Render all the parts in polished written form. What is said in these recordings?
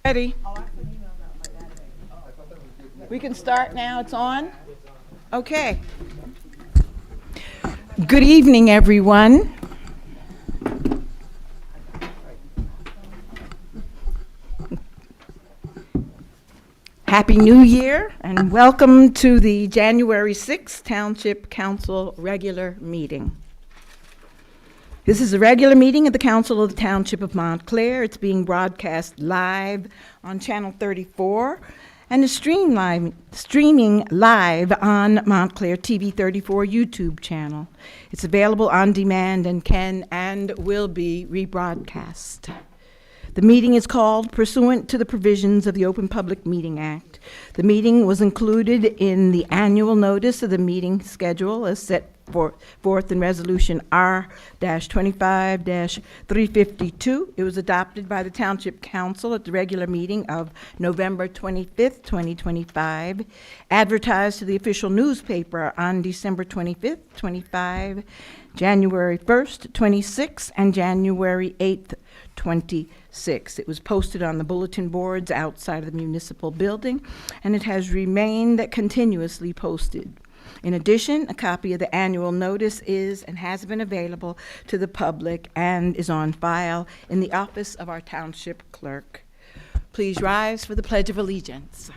Ready? We can start now. It's on? Okay. Good evening, everyone. Happy New Year and welcome to the January 6th Township Council regular meeting. This is a regular meeting of the Council of the Township of Montclair. It's being broadcast live on Channel 34 and is streaming live on Montclair TV 34 YouTube channel. It's available on demand and can and will be rebroadcast. The meeting is called pursuant to the provisions of the Open Public Meeting Act. The meeting was included in the annual notice of the meeting schedule as set forth in Resolution R-25-352. It was adopted by the Township Council at the regular meeting of November 25th, 2025, advertised to the official newspaper on December 25th, 25, January 1st, 26, and January 8th, 26. It was posted on the bulletin boards outside of the municipal building, and it has remained continuously posted. In addition, a copy of the annual notice is and has been available to the public and is on file in the office of our township clerk. Please rise for the Pledge of Allegiance.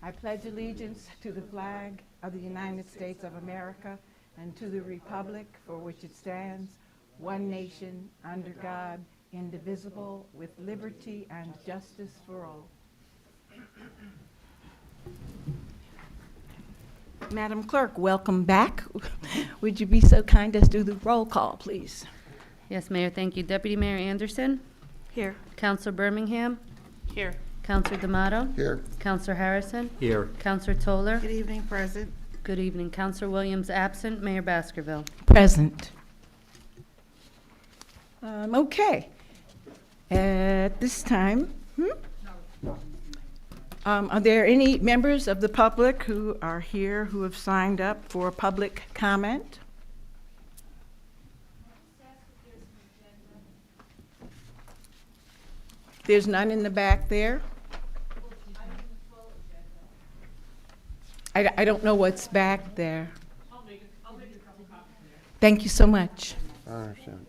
I pledge allegiance to the flag of the United States of America and to the republic for which it stands, one nation, under God, indivisible, with liberty and justice for all. Madam Clerk, welcome back. Would you be so kind as do the roll call, please? Yes, Mayor, thank you. Deputy Mayor Anderson? Here. Counselor Birmingham? Here. Counselor D'Amato? Here. Counselor Harrison? Here. Counselor Toller? Good evening, President. Good evening. Counselor Williams absent. Mayor Baskerville? Present. Okay. At this time, are there any members of the public who are here who have signed up for public comment? There's none in the back there? I don't know what's back there. I'll make a couple copies. Thank you so much. I understand.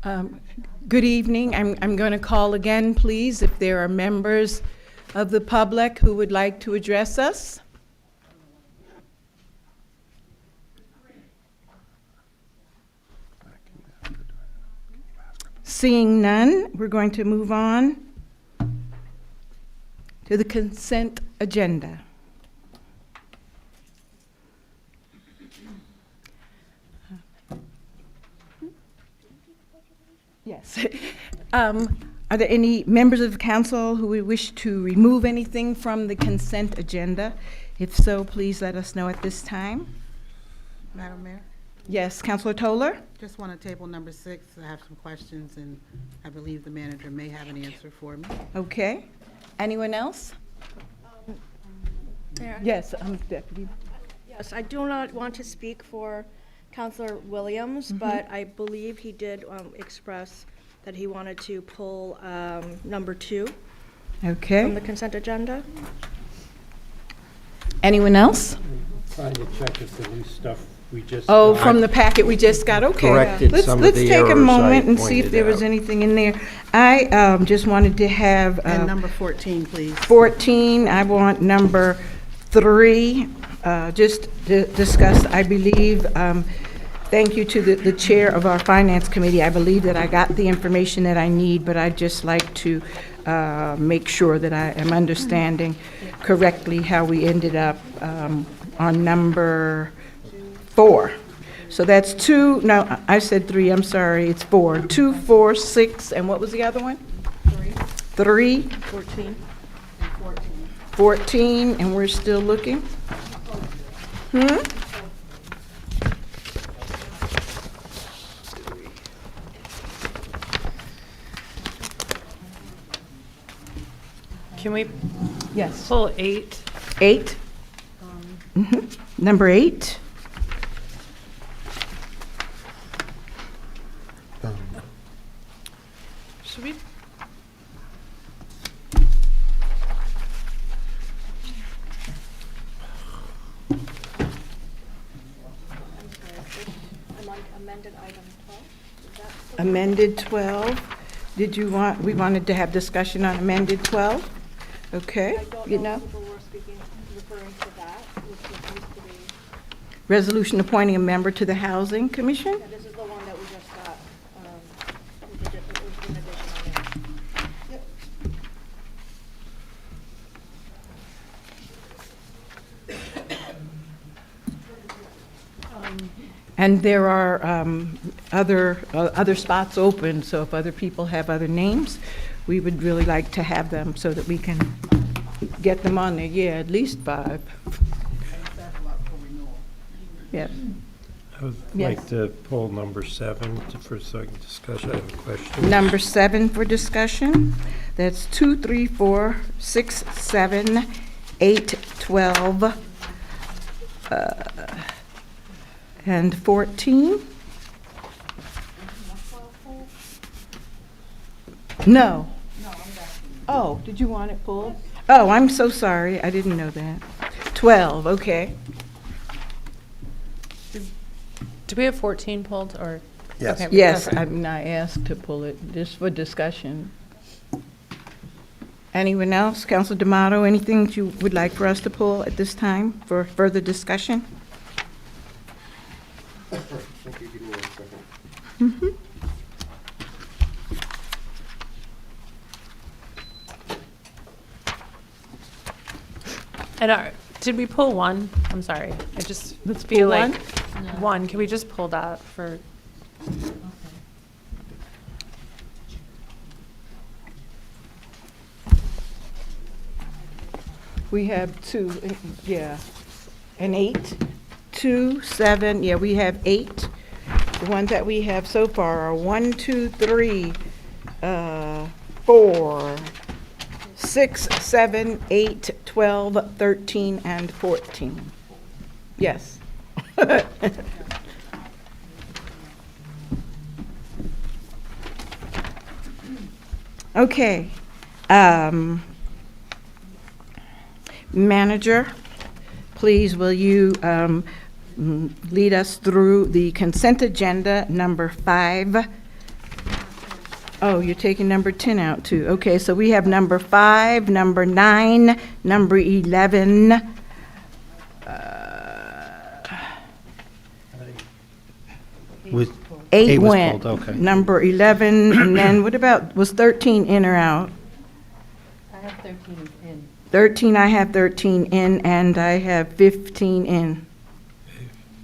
Huh? Good evening. I'm going to call again, please, if there are members of the public who would like to address us. Seeing none, we're going to move on to the consent agenda. Yes. Are there any members of the council who would wish to remove anything from the consent agenda? If so, please let us know at this time. Madam Mayor, Yes, Councilor Toller? just want to table number 6. I have some questions, and I believe the manager may have an answer for me. Okay. Anyone else? Mayor, Yes, Deputy. yes, I do not want to speak for Councilor Williams, but I believe he did express that he wanted to pull number 2 from Okay. the consent agenda. Anyone else? Trying to check if the new stuff we just. Oh, got from the packet we just got, okay. Corrected some of Let's the take a errors I moment and see if pointed there was out. anything in there. I just wanted to have And number 14, please. 14, I want number 3, just discussed, I believe. Thank you to the chair of our finance committee. I believe that I got the information that I need, but I'd just like to make sure that I am understanding correctly how we ended up on number 4. So that's 2, no, I said 3, I'm sorry, it's 4. 2, 4, 6, and what was the other one? 3. 14. 14, and we're still looking? Can we Yes. pull 8 8? Number 8? Should we? I'm on amended item 12. Is that still- Amended 12. We wanted to have discussion on amended 12? Okay, I don't you know know. if people were referring to that, which was used to be, Resolution appointing a member to the Housing Commission? yeah, this is the one that we just got. With the it was an addition on it. And there are other spots open, so if other people have other names, we would really like to have them so that we can get them on there. Yeah, at least 5. Yeah. I would Yes. like to pull number 7 for second discussion. I have a question. Number 7 for discussion. That's 2, 3, 4, 6, 7, 8, 12, and 14. No. Oh, did you want it pulled? Oh, I'm so sorry. I didn't know that. 12, okay. Do we have 14 pulled or? Yes. Okay, Yes, okay. I asked to pull it just for discussion. Anyone else? Council D'Amato, anything that you would like for us to pull at this time for further discussion? And did we pull 1? I'm sorry. I just Let's feel pull like 1. Can we just pull that for? We have 2, yeah, and 8. 2, 7, yeah, we have 8. The ones that we have so far are 1, 2, 3, 4, 6, 7, 8, 12, 13, and 14. Yes. Okay. Manager, please will you lead us through the consent agenda number 5? Oh, you're taking number 10 out too. Okay, so we have number 5, number 9, number 11. Was, 8 8 was went. pulled, okay. Number 11, and then what about, was 13 in or out? I have 13 in. 13, I have 13 in, and I have 15 in.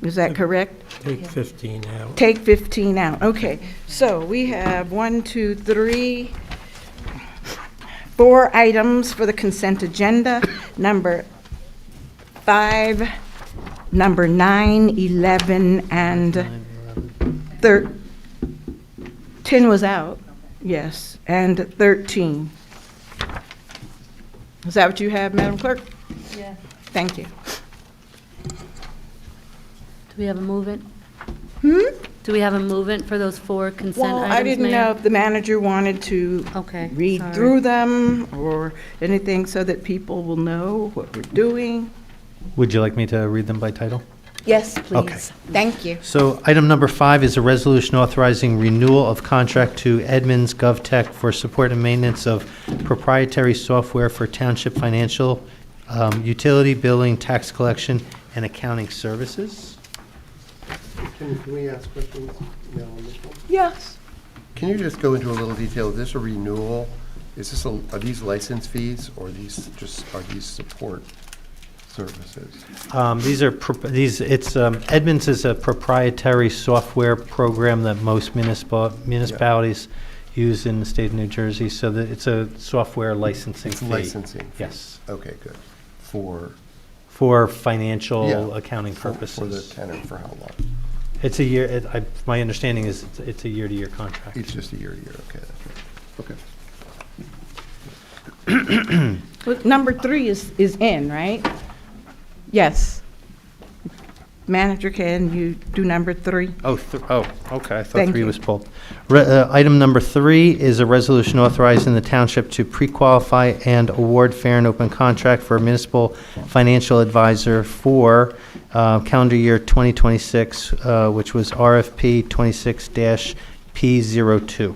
Is that correct? Take 15 out. Take 15 out, okay. So we have 1, 2, 3, 4 items for the consent agenda. Number 5, number 9, 11, and 10 was out, yes, and 13. Is that what you have, Madam Clerk? Yeah. Thank you. Do we have a move-in? Hmm? Do we have a move-in for those 4 consent Well, items, I didn't know Mayor? if the manager wanted to Okay, read sorry. through them or anything so that people will know what we're doing. would you like me to read them by title? Yes, Okay. please. Thank you. So item number 5 is a resolution authorizing renewal of contract to Edmunds GovTech for support and maintenance of proprietary software for township financial, utility billing, tax collection, and accounting services. Can we ask questions now on this one? Yes. Can you just go into a little detail? Is this a renewal? Is this, are these license fees or are these support services? Edmunds is a proprietary software program that most municipalities use in the state of New Jersey, so that it's a software licensing It's fee. licensing fee. Yes, Okay, good. For financial Yeah, accounting For the purposes. tenant, for how long? It's a year, my understanding is it's a year-to-year contract. It's just a year to year, okay, that's right. Okay. Well, number 3 is in, right? Yes. Manager, can you do number 3? Okay, I thought Thank 3 you. was pulled. Item number 3 is a resolution authorizing the township to pre-qualify and award fair and open contract for a municipal financial advisor for calendar year 2026, which was RFP 26-P02.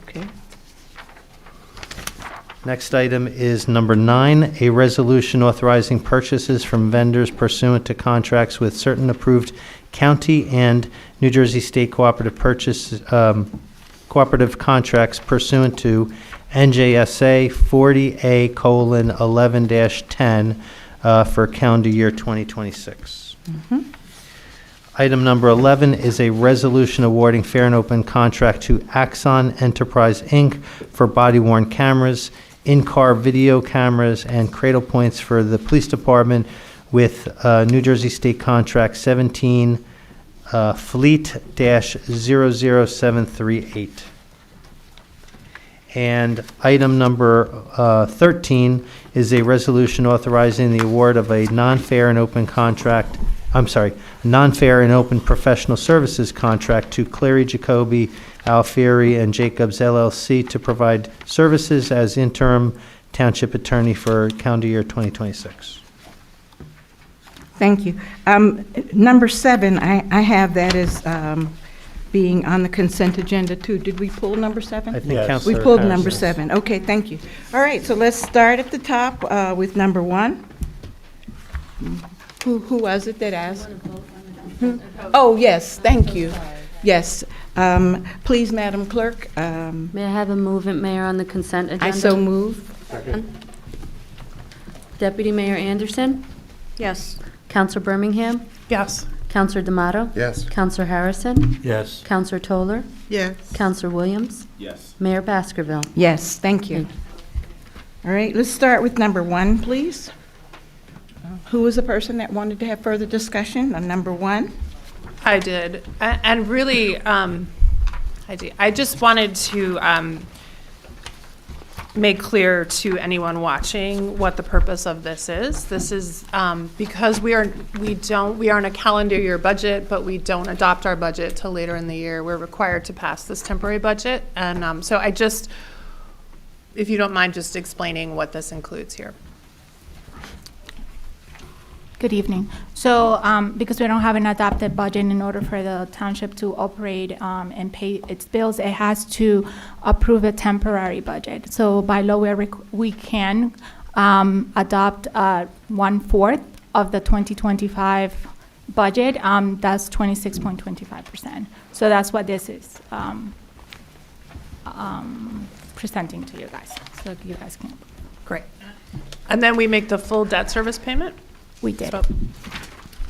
Okay. Next item is number 9, a resolution authorizing purchases from vendors pursuant to contracts with certain approved county and New Jersey State cooperative cooperative contracts pursuant to NJSA 40A:11-10 for calendar year 2026. Item number 11 is a resolution awarding fair and open contract to Axon Enterprise, Inc. for body-worn cameras, in-car video cameras, and cradle points for the police department with New Jersey State Contract 17 Fleet-00738. And item number 13 is a resolution authorizing the award of a non-fair and open professional services contract to Clary Jacoby, Alfieri, and Jacobs LLC to provide services as interim township attorney for calendar year 2026. Thank you. Number 7, I have that as being on the consent agenda too. Did we pull number 7? I think Yes. We Councilor pulled number Harrison. 7. Okay, thank you. All right, so let's start at the top with number 1. Who was it that asked? Oh, yes, thank you. Yes. Please, Madam Clerk, May I have a movement, Mayor, on the consent agenda? I so move. Deputy Mayor Anderson? Yes. Counselor Birmingham? Yes. Counselor D'Amato? Yes. Counselor Harrison? Yes. Counselor Toller? Yes. Counselor Williams? Yes. Mayor Baskerville? Yes, thank you. All right, let's start with number 1, please. Who was the person that wanted to have further discussion on number 1? I did. And really, I just wanted to make clear to anyone watching what the purpose of this is. This is because we are in a calendar year budget, but we don't adopt our budget till later in the year. We're required to pass this temporary budget. And so I just, if you don't mind just explaining what this includes here. Good evening. So, because we don't have an adopted budget, in order for the township to operate and pay its bills, it has to approve a temporary budget. So by law, we can adopt 1/4 of the 2025 budget. That's 26.25%. So that's what this is presenting to you guys, so you guys can. Great. And then we make the full debt service payment? We did. So-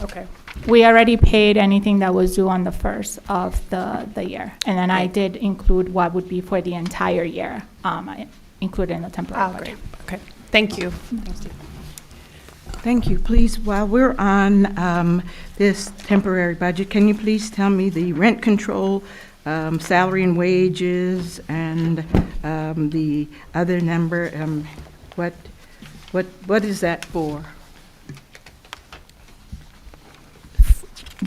Okay. We already paid anything that was due on the first of the year. And then I did include what would be for the entire year, included in the temporary Oh, budget. great. Okay. Thank you. Thank you. Please, while we're on this temporary budget, can you please tell me the rent control, salary and wages, and the other number, what is that for?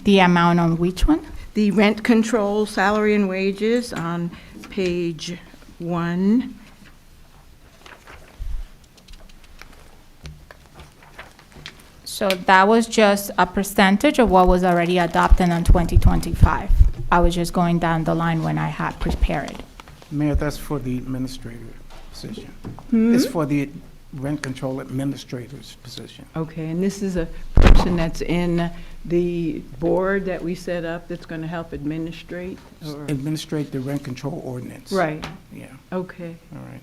The amount on which one? The rent control, salary and wages on page 1. So that was just a percentage of what was already adopted in 2025. I was just going down the line when I had prepared. Mayor, that's for the administrator position. It's for the rent control administrator's position. Okay, and this is a person that's in the board that we set up that's going to help administrate? or- Administrate the rent control ordinance. Right, Yeah, okay. all right.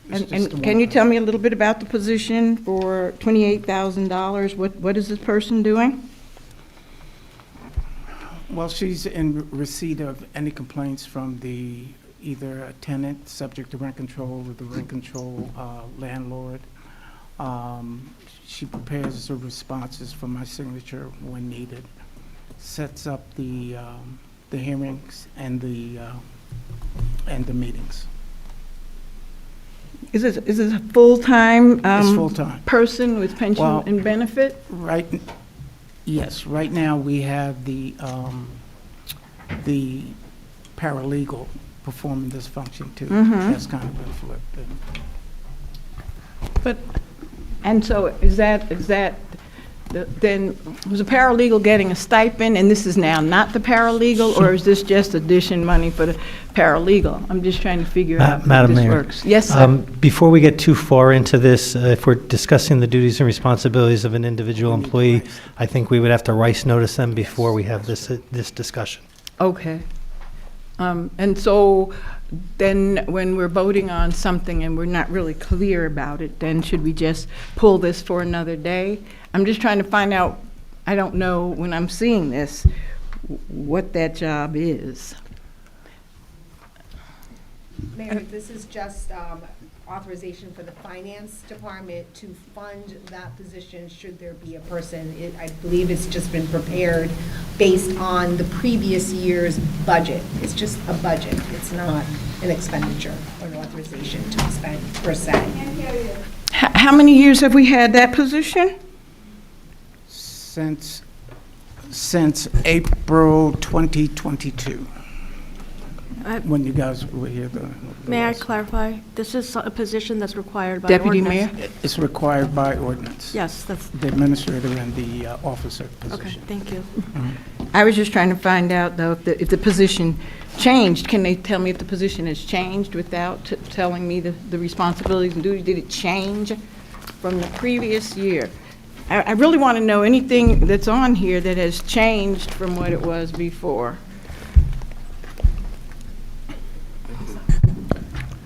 It's just And the can one you person. tell me a little bit about the position for $28,000? What is this person doing? Well, she's in receipt of any complaints from either a tenant subject to rent control or the rent control landlord. She prepares the responses for my signature when needed, sets up the hearings and the meetings. Is this a full-time? It's full-time. Person with pension Well- and benefit? Yes, right now we have the paralegal performing this function too. That's kind of been flipped. But, and so is that, then, was a paralegal getting a stipend, and this is now not the paralegal, or is this just addition money for the paralegal? I'm just trying to figure out how Madam this Mayor. works. Yes, sir. Before we get too far into this, if we're discussing the duties and responsibilities of an individual employee, I think we would have to rice notice them before we have this discussion. Okay. And so then when we're voting on something and we're not really clear about it, then should we just pull this for another day? I'm just trying to find out, I don't know when I'm seeing this, what that job is. Mayor, this is just authorization for the finance department to fund that position should there be a person. I believe it's just been prepared based on the previous year's budget. It's just a budget. It's not an expenditure or an authorization to expend per se. How many years have we had that position? Since April 2022, when you guys were here. May I clarify? This is a position that's required by Deputy ordinance. Mayor? It's required by ordinance. Yes, that's, The administrator and the officer okay, position. thank you. I was just trying to find out, though, if the position changed. Can they tell me if the position has changed without telling me the responsibilities and duties? Did it change from the previous year? I really want to know anything that's on here that has changed from what it was before.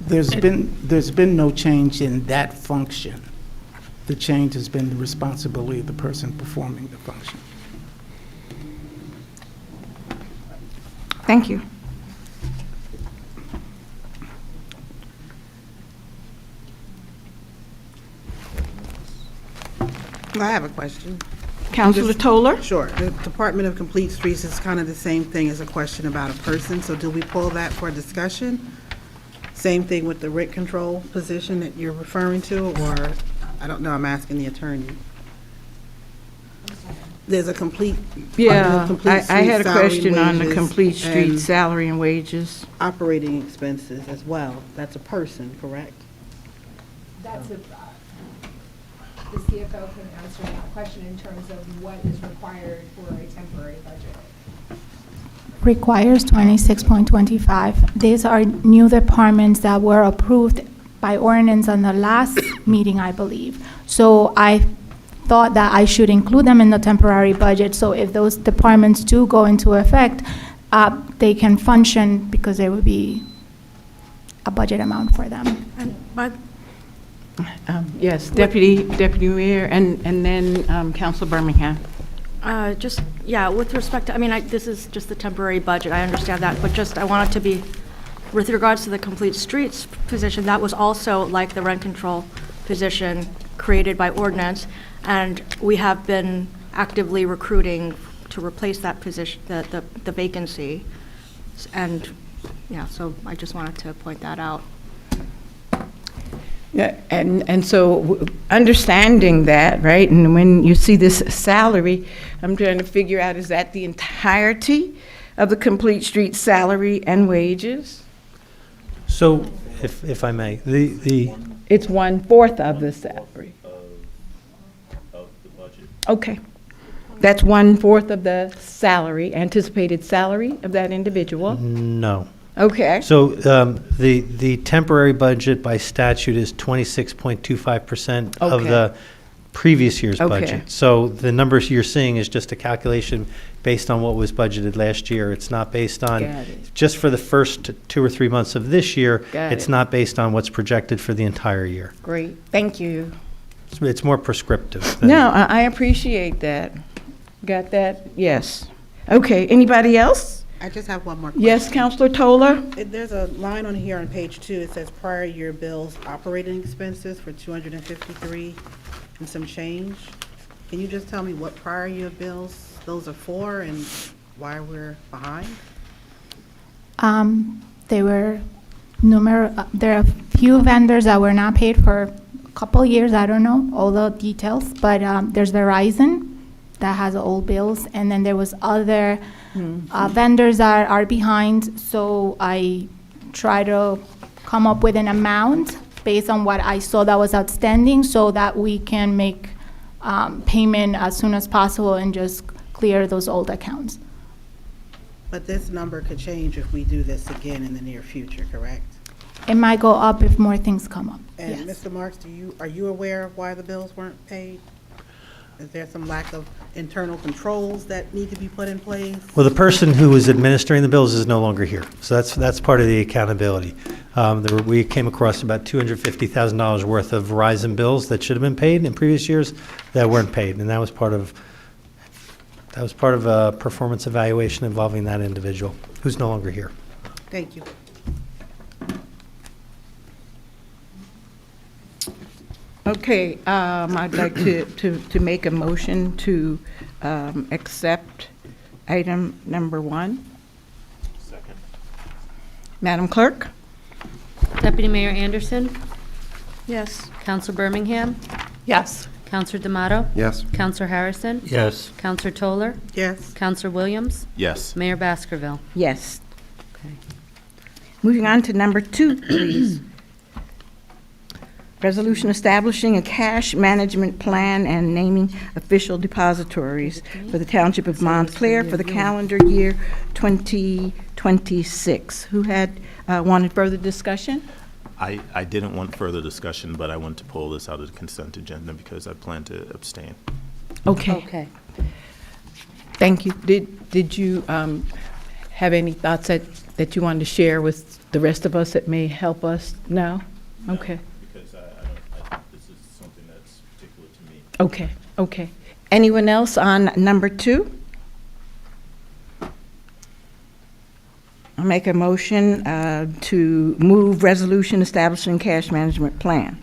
There's been no change in that function. The change has been the responsibility of the person performing the function. Thank you. I have a question. Councilor Toller? Sure. The Department of Complete Streets is kind of the same thing as a question about a person, so do we pull that for discussion? Same thing with the rent control position that you're referring to, or, I don't know, I'm asking the attorney. There's a complete. Yeah, Complete I had a Street salary, question on the wages, complete street and salary and wages. Operating expenses as well. That's a person, correct? That's the CFO can answer that question in terms of what is required for a temporary budget. Requires 26.25. These are new departments that were approved by ordinance on the last meeting, I believe. So I thought that I should include them in the temporary budget, so if those departments do go into effect, they can function because there would be a budget amount for them. But Yes, Deputy Mayor, and then Councilor Birmingham. just, yeah, with respect to, I mean, this is just the temporary budget, I understand that, but just, I want it to be, with regards to the complete streets position, that was also like the rent control position created by ordinance, and we have been actively recruiting to replace that position, the vacancy. And, yeah, so I just wanted to point that out. Yeah, and so understanding that, right, and when you see this salary, I'm trying to figure out, is that the entirety of the complete street salary and wages? So, if I may, It's 1/4 of the salary. Of the budget. Okay. That's 1/4 of the salary, anticipated salary of that individual? no. Okay. So the temporary budget by statute is 26.25% of Okay. the previous year's Okay. budget. So the numbers you're seeing is just a calculation based on what was budgeted last year. It's not based on, Got it. just for the first 2 or 3 months of this year. Got It's it. not based on what's projected for the entire year. Great, thank you. It's more prescriptive. than- No, I appreciate that. Got that? Yes. Okay, anybody else? I just have one more question. Yes, Counselor Toller? There's a line on here on page 2, it says prior year bills operating expenses for 253 and some change. Can you just tell me what prior year bills those are for and why we're behind? They were there are a few vendors that were not paid for a couple years. I don't know all the details, but there's Verizon that has old bills, and then there was other vendors that are behind. So I try to come up with an amount based on what I saw that was outstanding, so that we can make payment as soon as possible and just clear those old accounts. But this number could change if we do this again in the near future, correct? It might go up if more things come up. And Yes. Mr. Marks, are you aware of why the bills weren't paid? Is there some lack of internal controls that need to be put in place? Well, the person who was administering the bills is no longer here, so that's part of the accountability. We came across about $250,000 worth of Verizon bills that should have been paid in previous years that weren't paid, and that was part of a performance evaluation involving that individual, who's no longer here. Thank you. Okay, I'd like to make a motion to accept item number 1. Second. Madam Clerk? Deputy Mayor Anderson, Yes. Counselor Birmingham, Yes. Counselor D'Amato, Yes. Counselor Harrison, Yes. Counselor Toller, Yes. Counselor Williams, Yes. Mayor Baskerville. Yes. Okay. Moving on to number 2, please. Resolution establishing a cash management plan and naming official depositories for the Township of Montclair for the calendar year 2026. Who had wanted further discussion? I didn't want further discussion, but I want to pull this out of the consent agenda because I plan to abstain. Okay, Okay. thank you. Did you have any thoughts that you wanted to share with the rest of us that may help us now? Okay. Because this is something that's particular to me. Okay, okay. Anyone else on number 2? I'll make a motion to move resolution establishing cash management plan.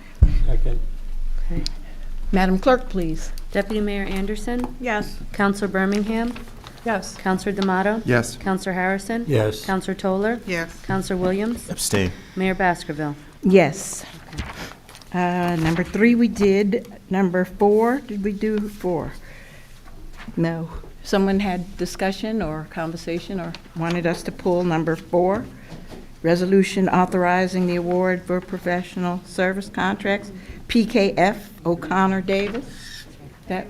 Second. Okay. Madam Clerk, please. Deputy Mayor Anderson, Yes. Counselor Birmingham, Yes. Counselor D'Amato, Yes. Counselor Harrison, Yes. Counselor Toller, Yes. Counselor Williams, Abstain. Mayor Baskerville. Yes. Number 3 we did. Number 4, did we do 4? No. Someone had discussion or conversation or wanted us to pull number 4? Resolution authorizing the award for professional service contracts, PKF O'Connor Davis. That,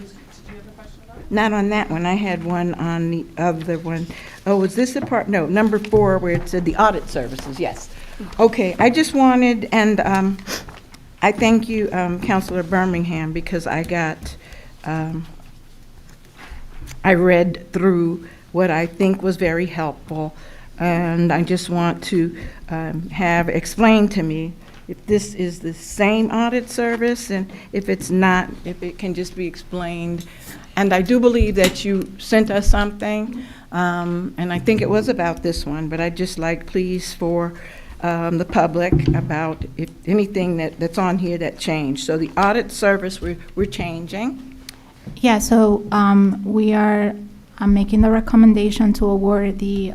not on that one. I had one on the other one. Oh, was this the part? No, number 4 where it said the audit services, yes. Okay, I just wanted, and I thank you, Councilor Birmingham, because I got, I read through what I think was very helpful, and I just want to have explained to me if this is the same audit service, and if it's not, if it can just be explained. And I do believe that you sent us something, and I think it was about this one, but I'd just like, please, for the public about if anything that's on here that changed. So the audit service, we're changing. Yeah, so I'm making the recommendation to award the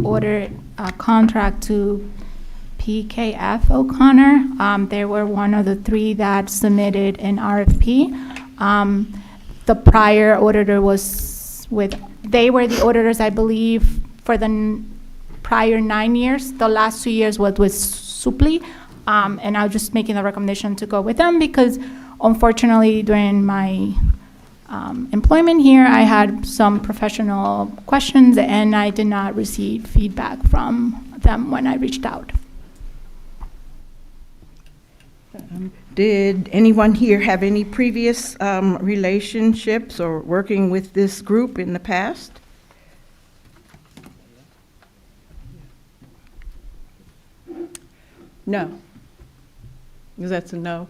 order contract to PKF O'Connor. They were one of the 3 that submitted an RFP. The prior auditor they were the auditors, I believe, for the prior 9 years. The last 2 years was with Supli. And I was just making the recommendation to go with them because unfortunately during my employment here, I had some professional questions and I did not receive feedback from them when I reached out. Did anyone here have any previous relationships or working with this group in the past? No. That's a no.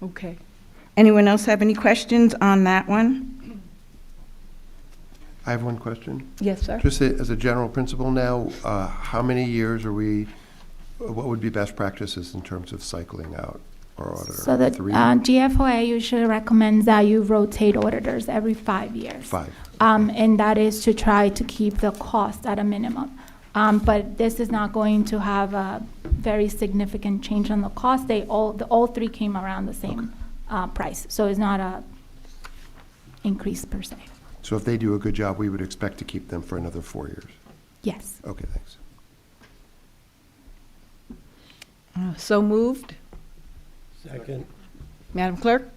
Okay. Anyone else have any questions on that one? I have one question. Yes, sir. Just as a general principle now, how many years what would be best practices in terms of cycling out our auditor? So the 3? GFOA usually recommends that you rotate auditors every 5 years. 5. And that is to try to keep the cost at a minimum. But this is not going to have a very significant change on the cost. All three came around the same price, so it's not a increase per se. So if they do a good job, we would expect to keep them for another 4 years? Yes. Okay, thanks. So moved. Second. Madam Clerk?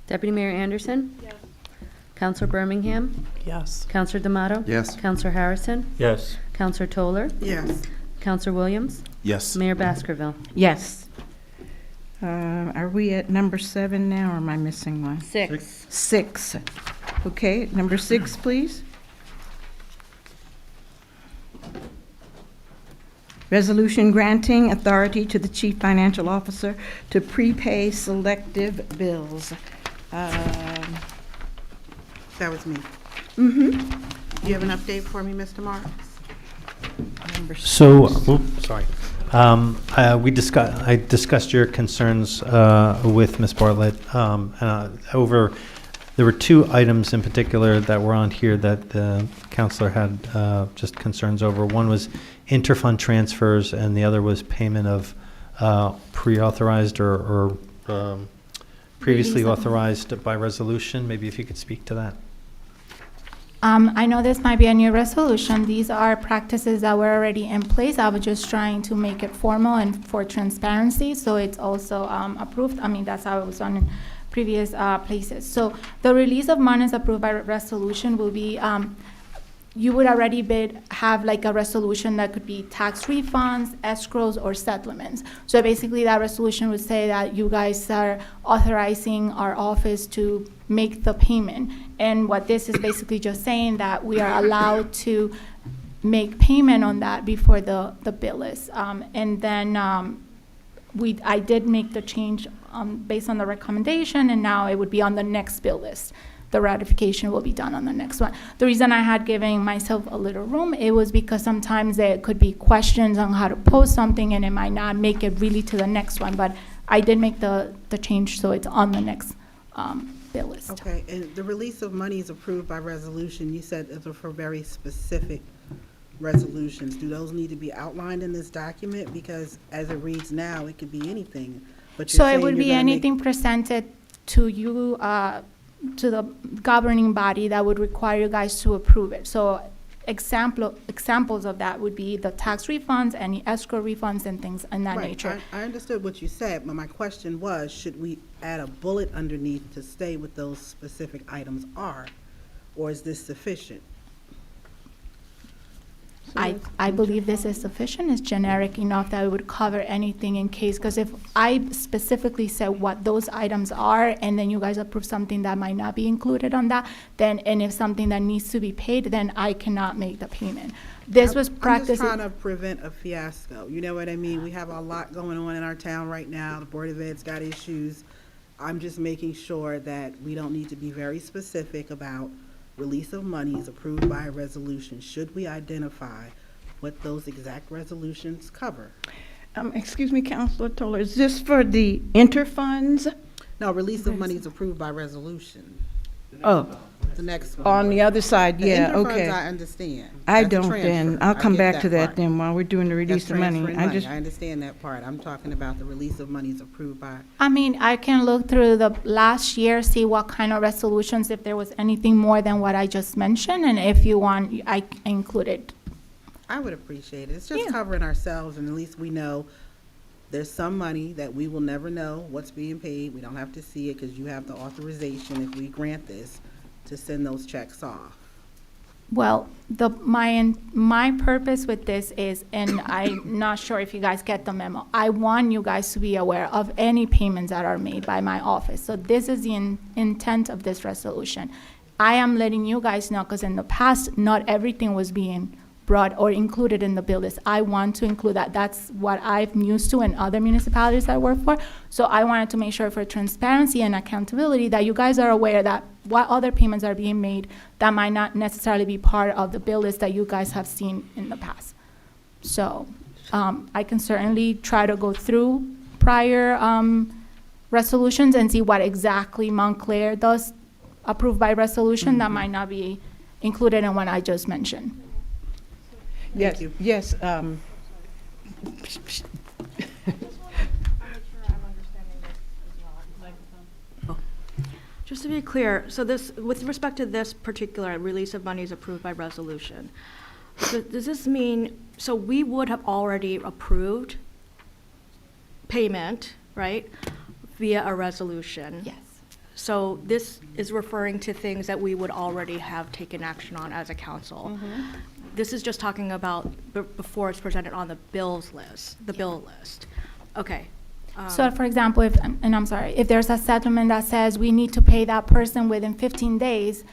Deputy Mayor Anderson? Yes. Counselor Birmingham? Yes. Counselor D'Amato? Yes. Counselor Harrison? Yes. Counselor Toller? Yes. Counselor Williams? Yes. Mayor Baskerville? Yes. Are we at number 7 now, or am I missing one? 6. 6. Okay, number 6, please. Resolution granting authority to the Chief Financial Officer to prepay selective bills. That was me. Mm-hmm. Do you have an update for me, Mr. Marks? So, sorry. I discussed your concerns with Ms. Bartlett. There were 2 items in particular that were on here that the counselor had just concerns over. One was interfund transfers, and the other was payment of pre-authorized or previously Release of- authorized by resolution. Maybe if you could speak to that. I know this might be a new resolution. These are practices that were already in place. I was just trying to make it formal and for transparency, so it's also approved. I mean, that's how it was done in previous places. So the release of monies approved by resolution will be, you would already have like a resolution that could be tax refunds, escrows, or settlements. So basically, that resolution would say that you guys are authorizing our office to make the payment. And what this is basically just saying that we are allowed to make payment on that before the bill is. And then I did make the change based on the recommendation, and now it would be on the next bill list. The ratification will be done on the next one. The reason I had given myself a little room, it was because sometimes there could be questions on how to post something, and it might not make it really to the next one. But I did make the change, so it's on the next bill list. Okay, and the release of money is approved by resolution. You said those are for very specific resolutions. Do those need to be outlined in this document? Because as it reads now, it could be anything. But you're So it saying would you're be gonna make- anything presented to you, to the governing body that would require you guys to approve it. So examples of that would be the tax refunds, any escrow refunds, and things in that Right, nature. I understood what you said, but my question was, should we add a bullet underneath to say what those specific items are? Or is this sufficient? I believe this is sufficient, it's generic enough that it would cover anything in case, because if I specifically said what those items are, and then you guys approve something that might not be included on that, then, and if something that needs to be paid, then I cannot make the payment. This was I'm practice. just trying to prevent a fiasco, you know what I mean? We have a lot going on in our town right now, the Board of Ed's got issues. I'm just making sure that we don't need to be very specific about release of monies approved by a resolution. Should we identify what those exact resolutions cover? Excuse me, Counselor Toller, is this for the interfunds? No, release of monies approved by resolution, Oh, the next one. on the other side, The yeah, interfunds, okay. I understand. I That's a don't then. transfer. I'll I come get back to that part. then while we're doing the That's release of money. transferring I just, I understand that part. I'm talking about the release of monies approved by, I mean, I can look through the last year, see what kind of resolutions, if there was anything more than what I just mentioned, and if you want, I included. I would appreciate it. It's just Yeah. covering ourselves, and at least we know there's some money that we will never know what's being paid. We don't have to see it because you have the authorization, if we grant this, to send those checks off. Well, my purpose with this is, and I'm not sure if you guys get the memo, I want you guys to be aware of any payments that are made by my office. So this is the intent of this resolution. I am letting you guys know, because in the past, not everything was being brought or included in the bill list. I want to include that. That's what I'm used to in other municipalities I work for. So I wanted to make sure for transparency and accountability that you guys are aware that what other payments are being made that might not necessarily be part of the bill list that you guys have seen in the past. So I can certainly try to go through prior resolutions and see what exactly Montclair does approve by resolution that might not be included in what I just mentioned. Yes, you. yes, Just to be clear, so this, with respect to this particular release of monies approved by resolution, so does this mean, so we would have already approved payment, right, via a resolution? Yes. So this is referring to things that we would already have taken action on as a council. This is just talking about before it's presented on the bills list, the bill list. Okay. So for example, if, and I'm sorry, if there's a settlement that says we need to pay that person within 15 days,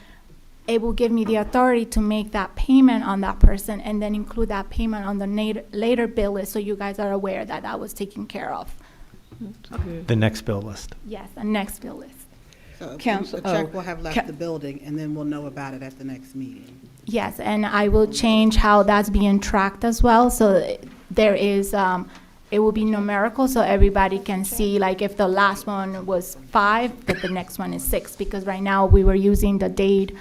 it will give me the authority to make that payment on that person and then include that payment on the later bill list, so you guys are aware that that was taken care of. The next bill list. Yes, the next bill list. So Counsel- the check oh, will have left the building, and then we'll know about it at the next meeting. Yes, and I will change how that's being tracked as well, so there is, it will be numerical, so everybody can see, like, if the last one was 5, that the next one is 6, because right now we were using the date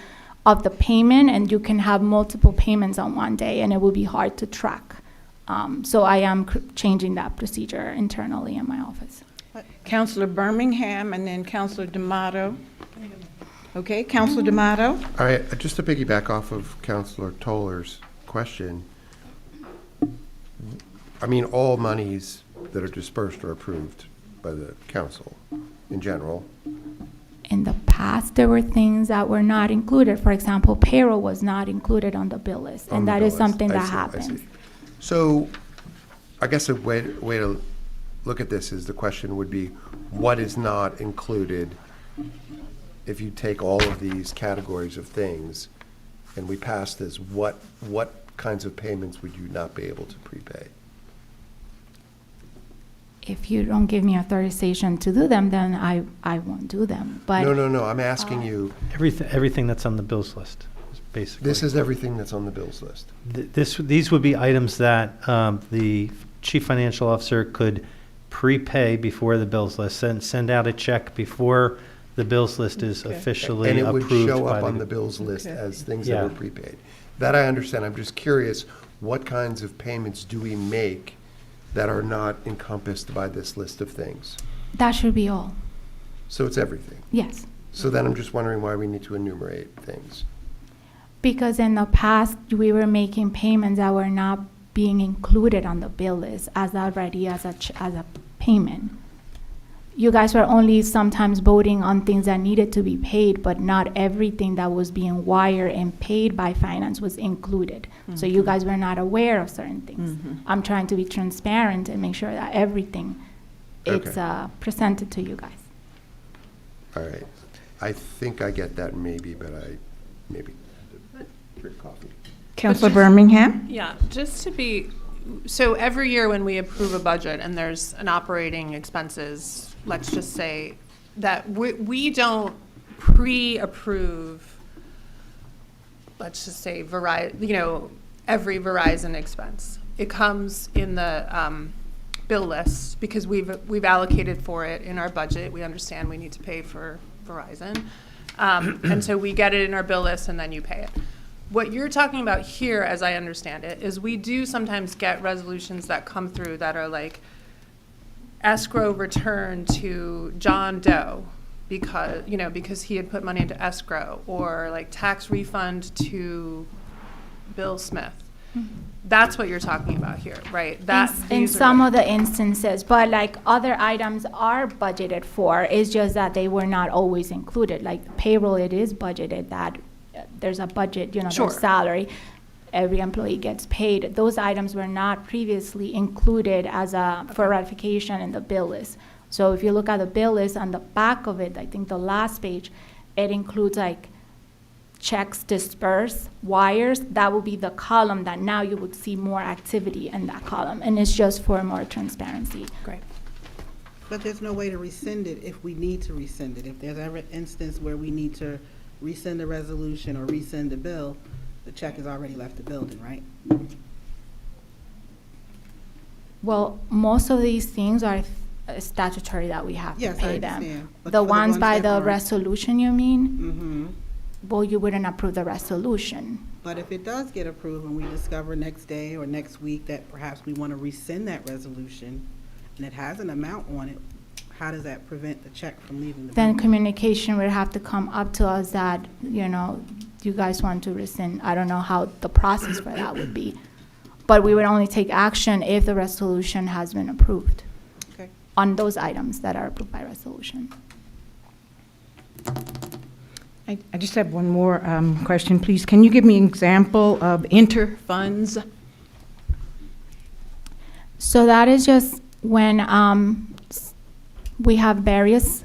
of the payment, and you can have multiple payments on one day, and it will be hard to track. So I am changing that procedure internally in my office. Counselor Birmingham and then Counselor D'Amato. Okay, Counselor D'Amato? All right, just to piggyback off of Counselor Toller's question, I mean, all monies that are dispersed are approved by the council in general. In the past, there were things that were not included. For example, payroll was not included on the bill list, On and the that bill is list. something I that see, I happens. see. So I guess a way to look at this is the question would be, what is not included if you take all of these categories of things and we pass this, what kinds of payments would you not be able to prepay? If you don't give me authorization to do them, then I won't do them. But No, I'm asking you, Everything that's on the bills list, is basically. this is everything that's on the bills list. These would be items that the chief financial officer could prepay before the bills list, send out a check before the bills list is Okay. officially And it approved would show by up on the the. bills list Okay. as things that were Yeah. prepaid. That I understand. I'm just curious, what kinds of payments do we make that are not encompassed by this list of things? that should be all. So it's everything. Yes. So then I'm just wondering why we need to enumerate things. Because in the past, we were making payments that were not being included on the bill list as already as a payment. You guys were only sometimes voting on things that needed to be paid, but not everything that was being wired and paid by finance was included. So you guys were not aware of certain things. I'm trying to be transparent and make sure that everything is Okay. presented to you guys. All right. I think I get that maybe, but I maybe drink coffee. Counselor Birmingham? Yeah, just to be, so every year when we approve a budget and there's an operating expenses, let's just say that we don't pre-approve, let's just say every Verizon expense. It comes in the bill list because we've allocated for it in our budget. We understand we need to pay for Verizon. And so we get it in our bill list and then you pay it. What you're talking about here, as I understand it, is we do sometimes get resolutions that come through that are like escrow return to John Doe because he had put money into escrow, or like tax refund to Bill Smith. That's what you're talking about here, right? In some of the instances, but like other items are budgeted for, it's just that they were not always included. Like payroll, it is budgeted that there's a budget, Sure. there's salary, every employee gets paid. Those items were not previously included for ratification in the bill list. So if you look at the bill list on the back of it, I think the last page, it includes like checks dispersed, wires. That will be the column that now you would see more activity in that column, and it's just for more transparency. Great. But there's no way to rescind it if we need to rescind it. If there's ever an instance where we need to rescind a resolution or rescind a bill, the check has already left the building, right? Well, most of these things are statutory that we have to Yes, I pay them. understand. But The for the ones ones by that the aren't- resolution, you mean? Mm-hmm. Well, you wouldn't approve the resolution. But if it does get approved and we discover next day or next week that perhaps we want to rescind that resolution and it has an amount on it, how does that prevent the check from leaving the Then bank? communication would have to come up to us that, you guys want to rescind. I don't know how the process for that would be. But we would only take action if the resolution has been approved Okay. on those items that are approved by resolution. I just have one more question, please. Can you give me an example of inter-funds? So that is just when we have various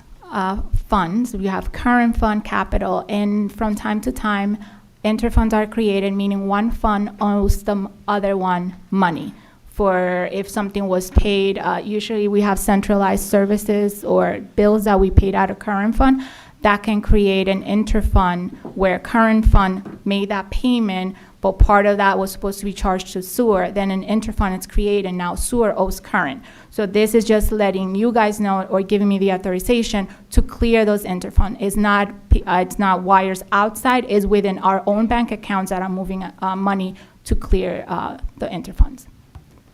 funds. We have current fund, capital, and from time to time, interfunds are created, meaning one fund owes the other one money for if something was paid. Usually we have centralized services or bills that we paid out of current fund. That can create an interfund where current fund made that payment, but part of that was supposed to be charged to sewer. Then an interfund is created, and now sewer owes current. So this is just letting you guys know or giving me the authorization to clear those interfund. It's not wires outside, it's within our own bank accounts that are moving money to clear the interfunds.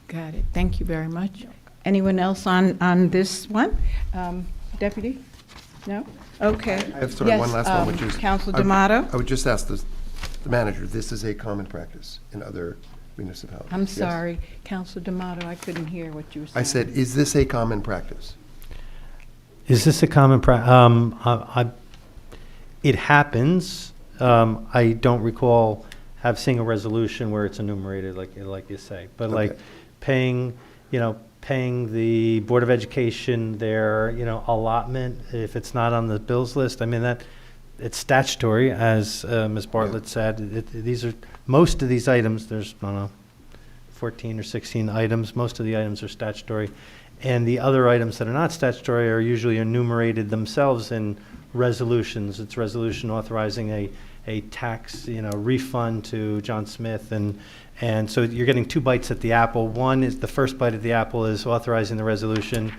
Got it. Thank you very much. Anyone else on this one? Deputy? No? Okay. I have sort of one last one, which is. Council I- D'Amato? I would just ask the manager, this is a common practice in other municipalities. I'm Yes? sorry, Council D'Amato, I couldn't hear what you were saying. I said, is this a common practice? Is this a common it happens. I don't recall seeing a resolution where it's enumerated like you say. But like Okay. paying the Board of Education their, allotment, if it's not on the bills list, I mean, it's statutory, as Ms. Bartlett said. Most of these items, there's, I don't know, 14 or 16 items. Most of the items are statutory. And the other items that are not statutory are usually enumerated themselves in resolutions. It's resolution authorizing a tax, refund to John Smith. And so you're getting two bites at the apple. One is, the first bite of the apple is authorizing the resolution,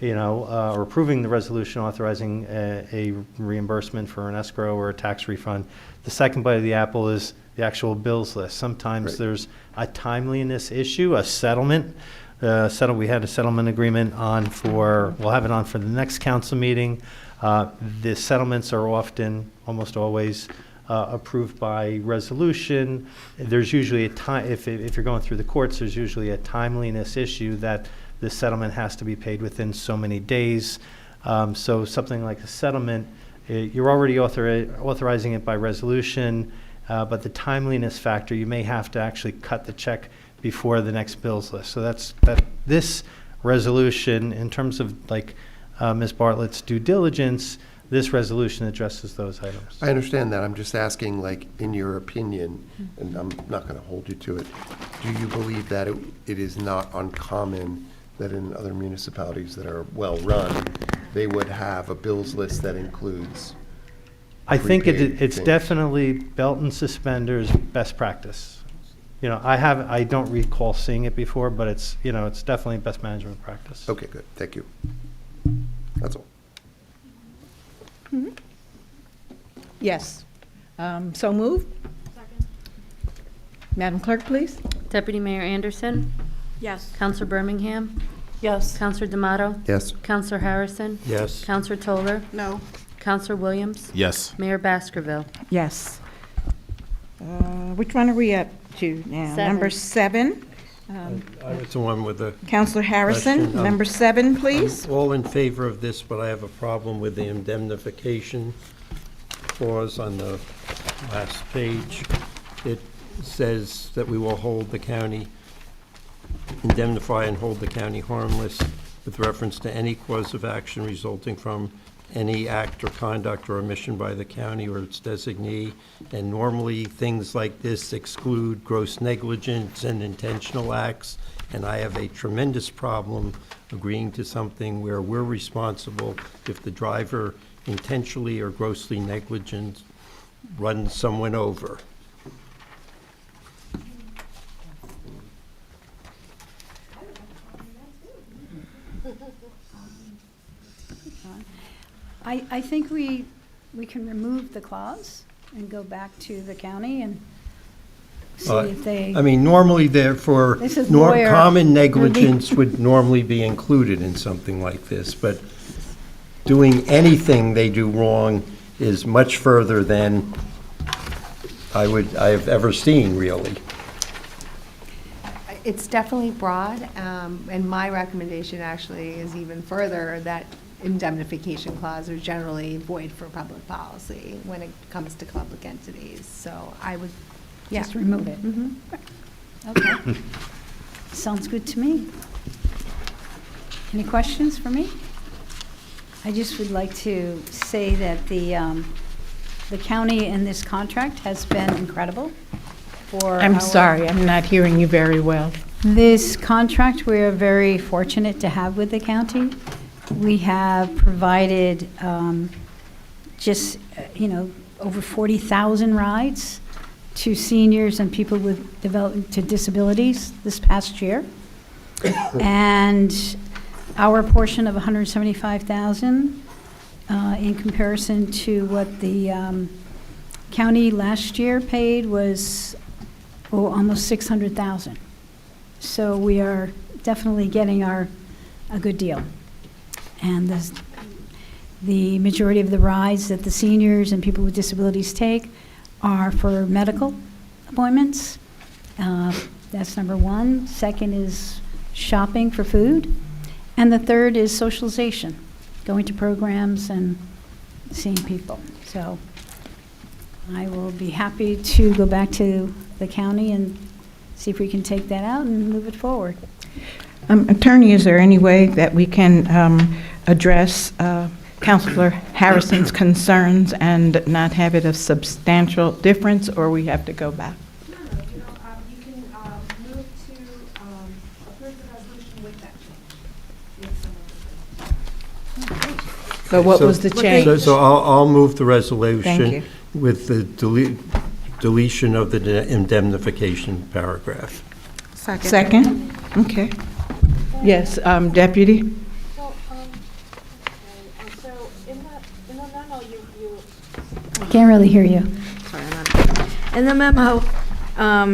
or approving the resolution authorizing a reimbursement for an escrow or a tax refund. The second bite of the apple is the actual bills list. Sometimes Right. there's a timeliness issue, a settlement. We had a settlement agreement we'll have it on for the next council meeting. The settlements are often, almost always, approved by resolution. There's usually a time, if you're going through the courts, there's usually a timeliness issue that the settlement has to be paid within so many days. So something like a settlement, you're already authorizing it by resolution, but the timeliness factor, you may have to actually cut the check before the next bills list. So this resolution, in terms of Ms. Bartlett's due diligence, this resolution addresses those items. I understand that. I'm just asking, in your opinion, and I'm not going to hold you to it, do you believe that it is not uncommon that in other municipalities that are well-run, they would have a bills list that includes I think prepaid it's things? definitely belt and suspenders best practice. I don't recall seeing it before, but it's definitely best management practice. Okay, good. Thank you. That's all. Yes. So moved? Madam Clerk, please. Deputy Mayor Anderson, Yes. Counselor Birmingham, Yes. Counselor D'Amato, Yes. Counselor Harrison, Yes. Counselor Toller, No. Counselor Williams, Yes. Mayor Baskerville. Yes. Which one are we up to now? Seven. Number 7. I was the one with the, Counselor Harrison, Question, number 7, please. I'm all in favor of this, but I have a problem with the indemnification clause on the last page. It says that we will hold the county, indemnify and hold the county harmless with reference to any cause of action resulting from any act or conduct or omission by the county or its designee. And normally, things like this exclude gross negligence and intentional acts. And I have a tremendous problem agreeing to something where we're responsible if the driver intentionally or grossly negligent runs someone over. I think we can remove the clause and go back to the county and see if they, I mean, normally therefore, This is lawyer common Ruby. negligence would normally be included in something like this, but doing anything they do wrong is much further than I've ever seen, really. It's definitely broad, and my recommendation actually is even further, that indemnification clause are generally void for public policy when it comes to public entities. So I would, yeah. just remove it. Mhm. Okay. Sounds good to me. Any questions for me? I just would like to say that the county in this contract has been incredible for I'm our- sorry, I'm not hearing you very well. This contract, we are very fortunate to have with the county. We have provided over 40,000 rides to seniors and people with to disabilities this past year. And our portion of 175,000 in comparison to what the county last year paid was almost 600,000. So we are definitely getting a good deal. And the majority of the rides that the seniors and people with disabilities take are for medical appointments. That's number one. Second is shopping for food. And the third is socialization, going to programs and seeing people. So I will be happy to go back to the county and see if we can take that out and move it forward. Attorney, is there any way that we can address Councilor Harrison's concerns and not have it a substantial difference, or we have to go back? You can move to approve the resolution with that change. But what So- was the change? So I'll move the resolution. Thank you. With the deletion of the indemnification paragraph. Second? Okay. Yes, Deputy? So in the memo, I can't really hear you. in the memo,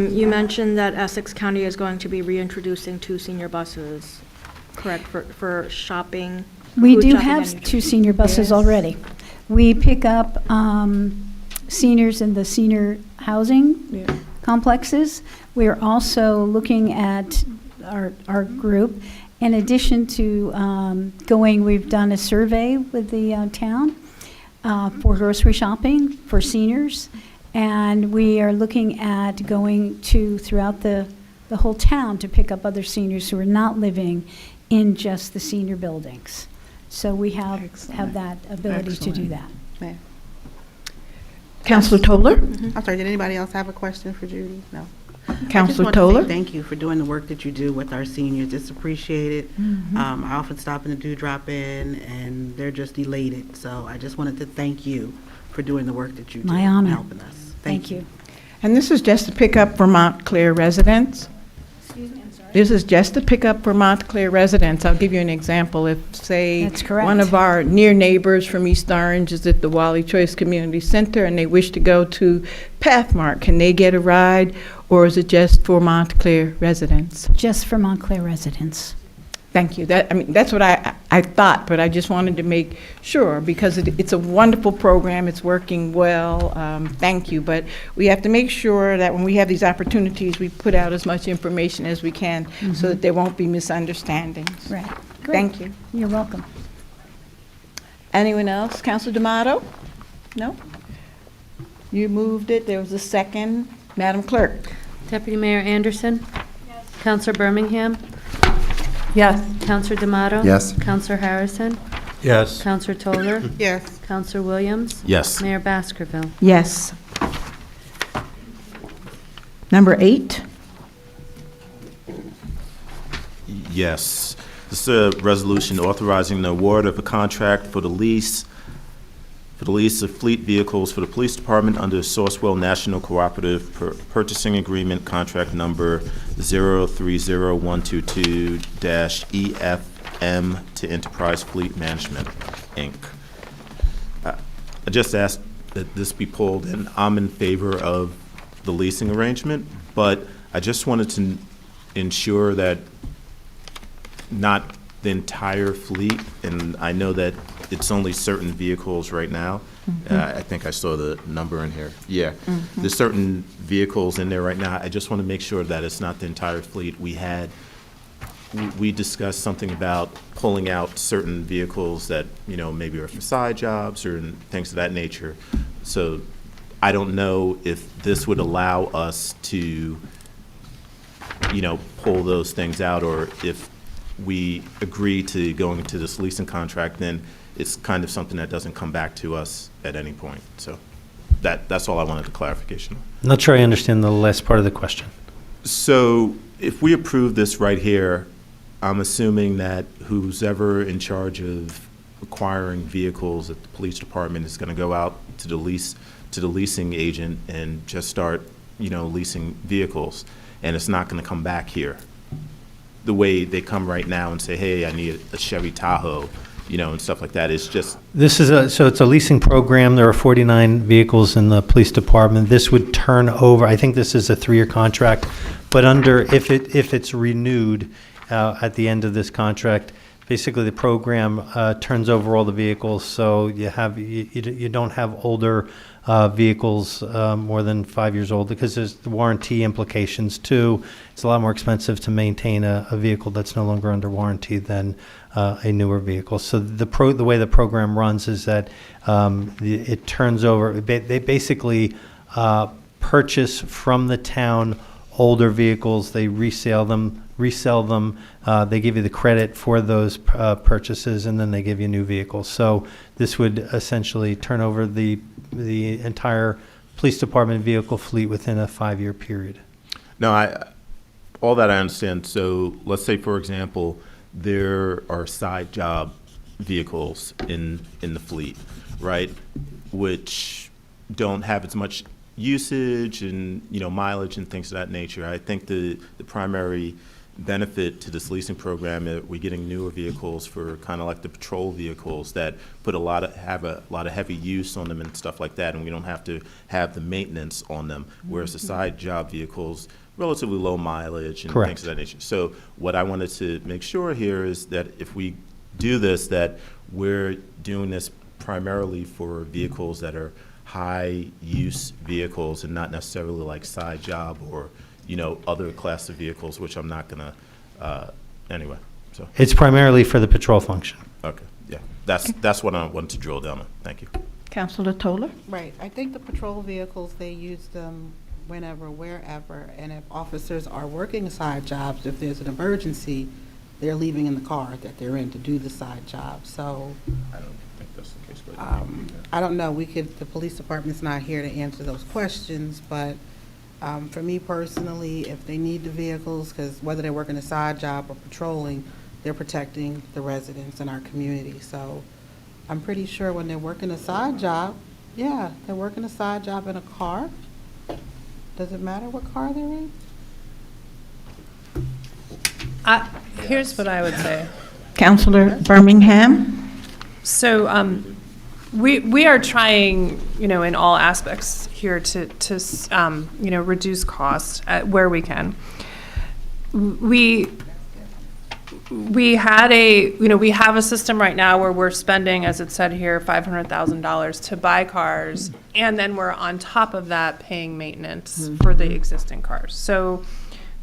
you mentioned that Essex County is going to be reintroducing 2 senior buses, correct, for shopping? We food do shopping have and 2 senior buses Yes. already. We pick up seniors in the senior housing complexes. We're also looking at our group. In addition to we've done a survey with the town for grocery shopping for seniors. And we are looking at going throughout the whole town to pick up other seniors who are not living in just the senior buildings. So we have that ability to do that. Mayor. Counselor Toller? I'm sorry, did anybody else have a question for Judy? No. Counselor I just want Toller? to say thank you for doing the work that you do with our seniors. It's appreciated. I often stop in the Dewdrop Inn, and they're just elated. So I just wanted to thank you for doing the work that you do. My honor. And helping us. Thank you. And this is just to pick up for Montclair residents? Excuse me, I'm sorry. This is just to pick up for Montclair residents. I'll give you an example. If, say, That's correct. one of our near neighbors from East Orange is at the Wally Choice Community Center and they wish to go to Pathmark, can they get a ride, or is it just for Montclair residents? Just for Montclair residents. Thank you. That's what I thought, but I just wanted to make sure, because it's a wonderful program, it's working well, thank you. But we have to make sure that when we have these opportunities, we put out as much information as we can so that there won't be misunderstandings. Right. Great. Thank you. You're welcome. Anyone else? Councilor D'Amato? No? You moved it, there was a second. Madam Clerk? Deputy Mayor Anderson? Yes. Counselor Birmingham? Yes. Counselor D'Amato? Yes. Counselor Harrison? Yes. Counselor Toller? Yes. Counselor Williams? Yes. Mayor Baskerville? Yes. Number 8? Yes. This is a resolution authorizing the award of a contract for the lease of fleet vehicles for the police department under Sourcewell National Cooperative Purchasing Agreement, contract number 030122-EFM to Enterprise Fleet Management, Inc. I just asked that this be pulled, and I'm in favor of the leasing arrangement. but I just wanted to ensure that not the entire fleet, and I know that it's only certain vehicles right now. I think I saw the number in here. Yeah, there's certain vehicles in there right now. I just want to make sure that it's not the entire fleet. We discussed something about pulling out certain vehicles that, maybe are for side jobs or things of that nature. So I don't know if this would allow us to, pull those things out, or if we agree to going into this leasing contract, then it's kind of something that doesn't come back to us at any point. So that's all I wanted, the clarification. Not sure I understand the last part of the question. So if we approve this right here, I'm assuming that who's ever in charge of acquiring vehicles at the police department is going to go out to the leasing agent and just start, leasing vehicles, and it's not going to come back here the way they come right now and say, hey, I need a Chevy Tahoe, and stuff like that. It's just, So it's a leasing program. There are 49 vehicles in the police department. This would turn over, I think this is a 3-year contract, but if it's renewed at the end of this contract, basically the program turns over all the vehicles, so you don't have older vehicles more than 5 years old, because there's the warranty implications too. It's a lot more expensive to maintain a vehicle that's no longer under warranty than a newer vehicle. So the way the program runs is that it turns over. They basically purchase from the town older vehicles. They resell them. They give you the credit for those purchases, and then they give you new vehicles. So this would essentially turn over the entire police department vehicle fleet within a 5-year period. no, all that I understand. So let's say, for example, there are side job vehicles in the fleet, right, which don't have as much usage and, mileage and things of that nature. I think the primary benefit to this leasing program is we're getting newer vehicles for kind of like the patrol vehicles that have a lot of heavy use on them and stuff like that, and we don't have to have the maintenance on them, whereas the side job vehicles, relatively low mileage and Correct. Things of that nature. So what I wanted to make sure here is that if we do this, that we're doing this primarily for vehicles that are high-use vehicles and not necessarily like side job or, other class of vehicles, which I'm not going to, anyway, so, It's primarily for the patrol function. okay, yeah. That's what I wanted to drill down on. Thank you. Councilor Toler? Right, I think the patrol vehicles, they use them whenever, wherever, and if officers are working side jobs, if there's an emergency, they're leaving in the car that they're in to do the side job, so, I don't think that's the case, but. I don't know, the police department's not here to answer those questions, but for me personally, if they need the vehicles, because whether they're working a side job or patrolling, they're protecting the residents in our community, so I'm pretty sure when they're working a side job, yeah, they're working a side job in a car. Does it matter what car they're in? Here's what I would say. Councilor Birmingham? So we are trying, in all aspects here to reduce cost where we can. We have a system right now where we're spending, as it said here, $500,000 to buy cars, and then we're on top of that paying maintenance for the existing cars. So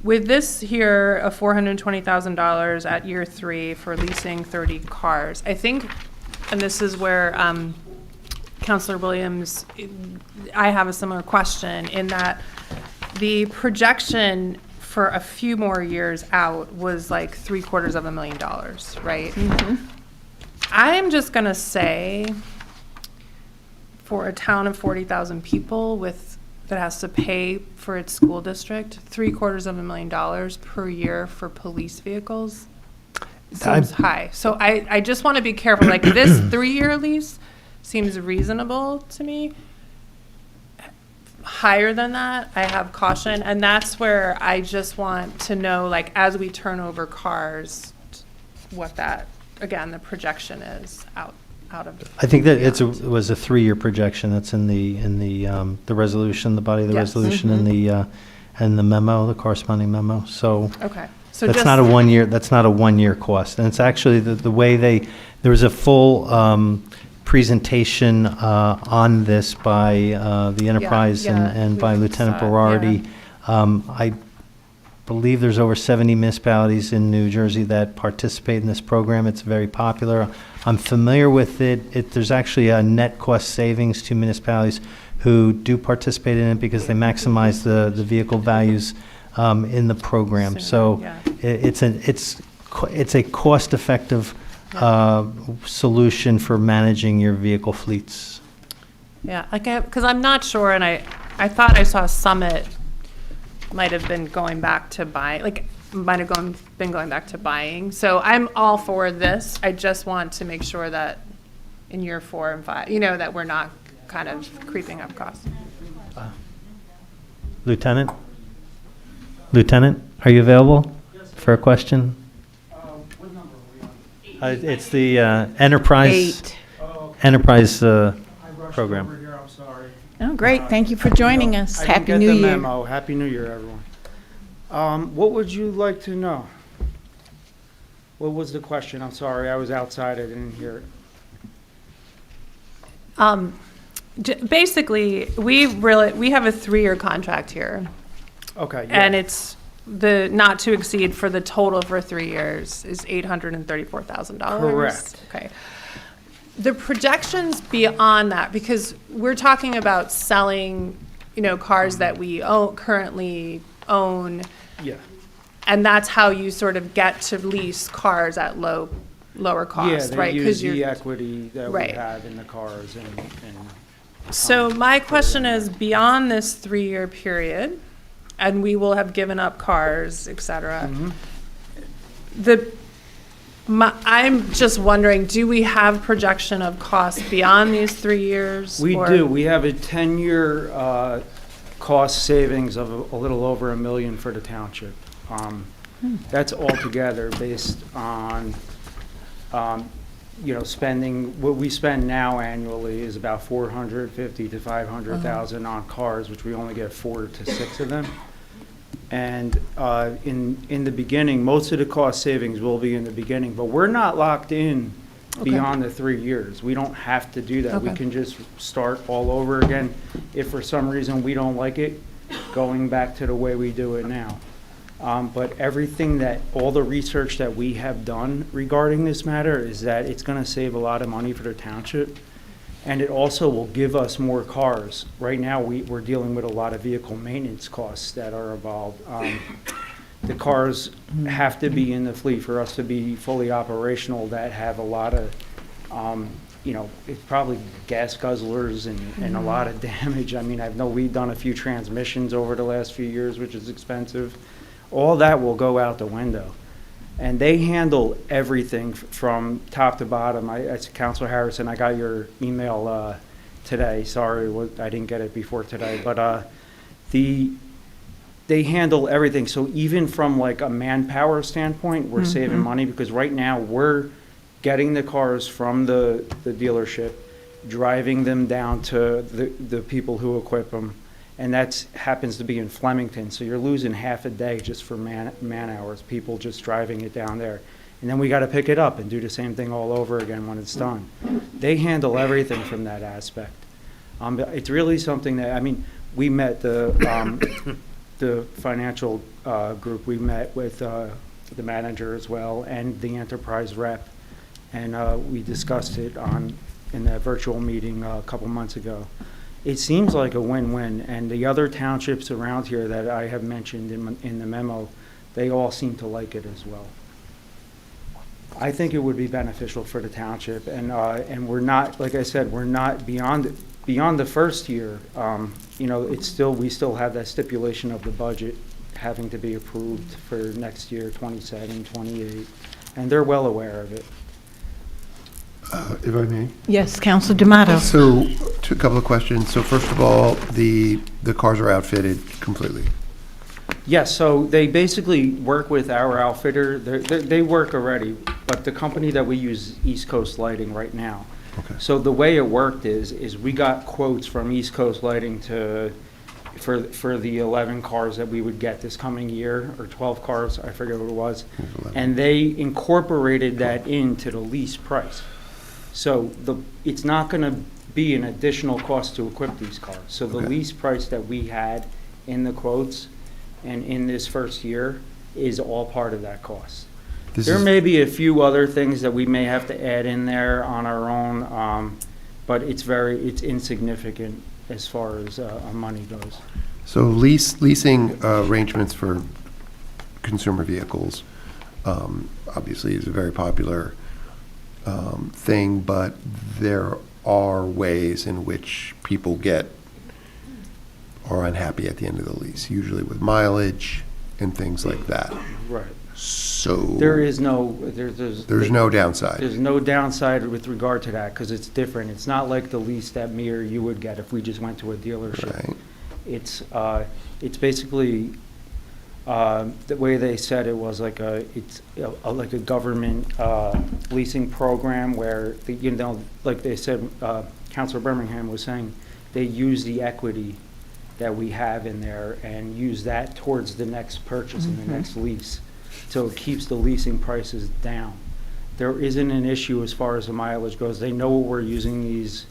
with this here, a $420,000 at year 3 for leasing 30 cars, I think, and this is where Councilor Williams, I have a similar question in that the projection for a few more years out was like $750,000, right? I'm just gonna say, for a town of 40,000 people that has to pay for its school district, $750,000 per year for police vehicles seems high. So I just want to be careful. Like, this 3-year lease seems reasonable to me. Higher than that, I have caution, and that's where I just want to know, like, as we turn over cars, what that, again, the projection is out of. I think that it was a 3-year projection. That's in the resolution, the body of the Yes. resolution, and the in the memo, the corresponding memo, so. Okay. So That's just- not a one-year cost. And it's actually the way there was a full presentation on this by the Enterprise and by we Lieutenant saw it, Berardi. I believe there's over 70 municipalities in New Jersey that participate in this program. It's very popular. I'm familiar with it. There's actually a net cost savings to municipalities who do participate in it because they maximize the vehicle values in the program. So Yeah. it's a cost-effective solution for managing your vehicle fleets. Yeah, because I'm not sure, and I thought I saw Summit might have been going back to buy, been going back to buying. So I'm all for this. I just want to make sure that in year 4 and 5, that we're not kind of creeping up costs. Lieutenant, are you available for a question? What number are we on? It's the Enterprise. 8. Enterprise I rushed program. over here, I'm sorry. Oh, great. Thank you for joining us. I didn't Happy get New the Year. memo. Happy New Year, everyone. What would you like to know? What was the question? I'm sorry, I was outside, I didn't hear it. Basically, we have a 3-year contract here. Okay, yeah. And it's the not to exceed for the total for 3 years is $834,000. Correct. Okay. The projections beyond that, because we're talking about selling, cars that we currently own, Yeah. and that's how you sort of get to lease cars at lower cost, Yeah, right? they 'Cause use the you're- equity that we Right. have in the cars and So my question is, beyond this 3-year period, and we will have given up cars, et cetera, I'm just wondering, do we have projection of costs beyond these 3 years? We or- do. We have a 10-year cost savings of a little over $1 million for the township. That's altogether based on, spending, what we spend now annually is about $450,000 to $500,000 on cars, which we only get 4 to 6 of them. And in the beginning, most of the cost savings will be in the beginning, but we're not locked in beyond the 3 years. We don't have to do that. We Okay. can just start all over again. If for some reason we don't like it, going back to the way we do it now. But all the research that we have done regarding this matter is that it's going to save a lot of money for the township. And it also will give us more cars. Right now, we're dealing with a lot of vehicle maintenance costs that are involved. The cars have to be in the fleet for us to be fully operational that have a lot of, it's probably gas guzzlers and a lot of damage. I mean, I know we've done a few transmissions over the last few years, which is expensive. All that will go out the window. And they handle everything from top to bottom. Councilor Harrison, I got your email today. Sorry, I didn't get it before today. But they handle everything. So even from like a manpower standpoint, we're saving money because right now we're getting the cars from the dealership, driving them down to the people who equip them. And that happens to be in Flemington, so you're losing half a day just for man hours, people just driving it down there. And then we got to pick it up and do the same thing all over again when it's done. They handle everything from that aspect. It's really something that, we met the financial group, we met with the manager as well and the enterprise rep, and we discussed it in that virtual meeting a couple months ago. It seems like a win-win, and the other townships around here that I have mentioned in the memo, they all seem to like it as well. I think it would be beneficial for the township, and we're not, like I said, we're not beyond the first year. We still have that stipulation of the budget having to be approved for next year, 27, 28, and they're well aware of it. If I may. Yes, Councilor D'Amato. So, a couple of questions. So first of all, the cars are outfitted completely. Yes, so they basically work with our outfitter. They work already, but the company that we use is East Coast Lighting right now. Okay. So the way it worked is we got quotes from East Coast Lighting to for the 11 cars that we would get this coming year, or 12 cars, I forget what it was. And they incorporated that into the lease price. So it's not going to be an additional cost to equip these cars. So the Okay. lease price that we had in the quotes and in this first year is all part of that cost. This There is- may be a few other things that we may have to add in there on our own, but it's insignificant as far as money goes. So leasing arrangements for consumer vehicles, obviously is a very popular thing, but there are ways in which people are unhappy at the end of the lease, usually with mileage and things like that. Right. So There's no downside. There's no downside with regard to that, because it's different. It's not like the lease that me or you would get if we just went to a dealership. Right. It's basically, the way they said it was like it's like a government leasing program where, like they said, Councilor Birmingham was saying, they use the equity that we have in there and use that towards the next purchase and the next lease. So it keeps the leasing prices down. There isn't an issue as far as the mileage goes. They know what we're using these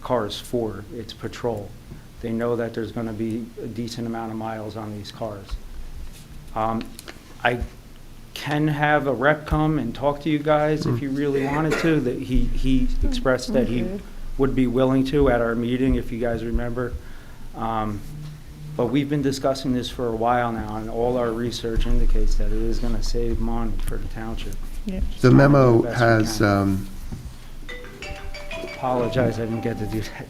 cars for. It's patrol. They know that there's going to be a decent amount of miles on these cars. I can have a rep come and talk to you guys if you really wanted to. That he expressed that he would be willing to at our meeting, if you guys remember. But we've been discussing this for a while now, and all our research indicates that it is going to save money for the township. The memo Best we has, can. Apologize, I didn't get to do that.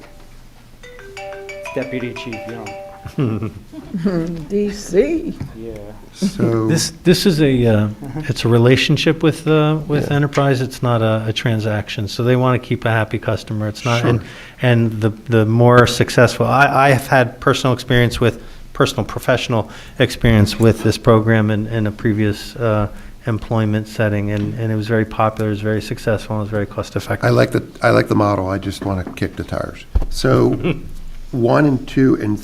Deputy Chief Young. DC. Yeah. so. This is it's a relationship with Enterprise. It's not a transaction. So they want to keep a happy customer. It's not, Sure. and the more successful. I have had personal professional experience with this program in a previous employment setting, and it was very popular. It was very successful. And it was very cost effective. I like the model. I just want to kick the tires. So 1 and 2 and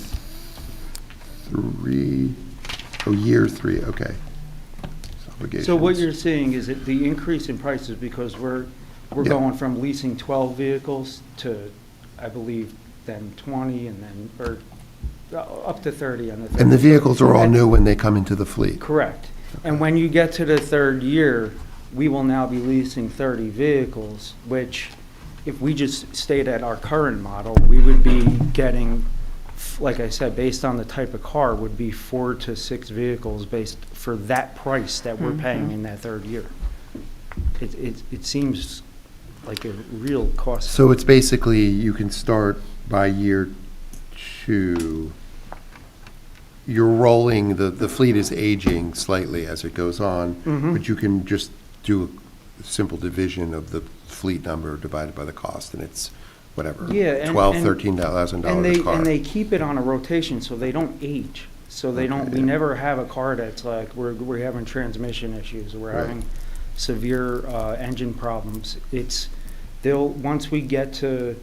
3, year 3, okay. So what Obligations. you're seeing is that the increase in prices because we're Yeah. going from leasing 12 vehicles to, I believe, then 20 and then, or up to 30 on the third. And the vehicles are all And- new when they come into the fleet. Correct. And when you get to the third year, we will now be leasing 30 vehicles, which if we just stayed at our current model, we would be getting, like I said, based on the type of car, would be 4 to 6 vehicles based for that price that we're paying in that third year. It seems like a real cost. So it's basically, you can start by year 2. You're rolling, the fleet is aging slightly as it goes on, but you can just do a simple division of the fleet number divided by the cost, and it's whatever, Yeah, and- $12,000, and- $13,000 a car. And they keep it on a rotation, so they don't age. So they don't, we never have a car that's like, we're having transmission issues, or we're Right. having severe engine problems. Once we get to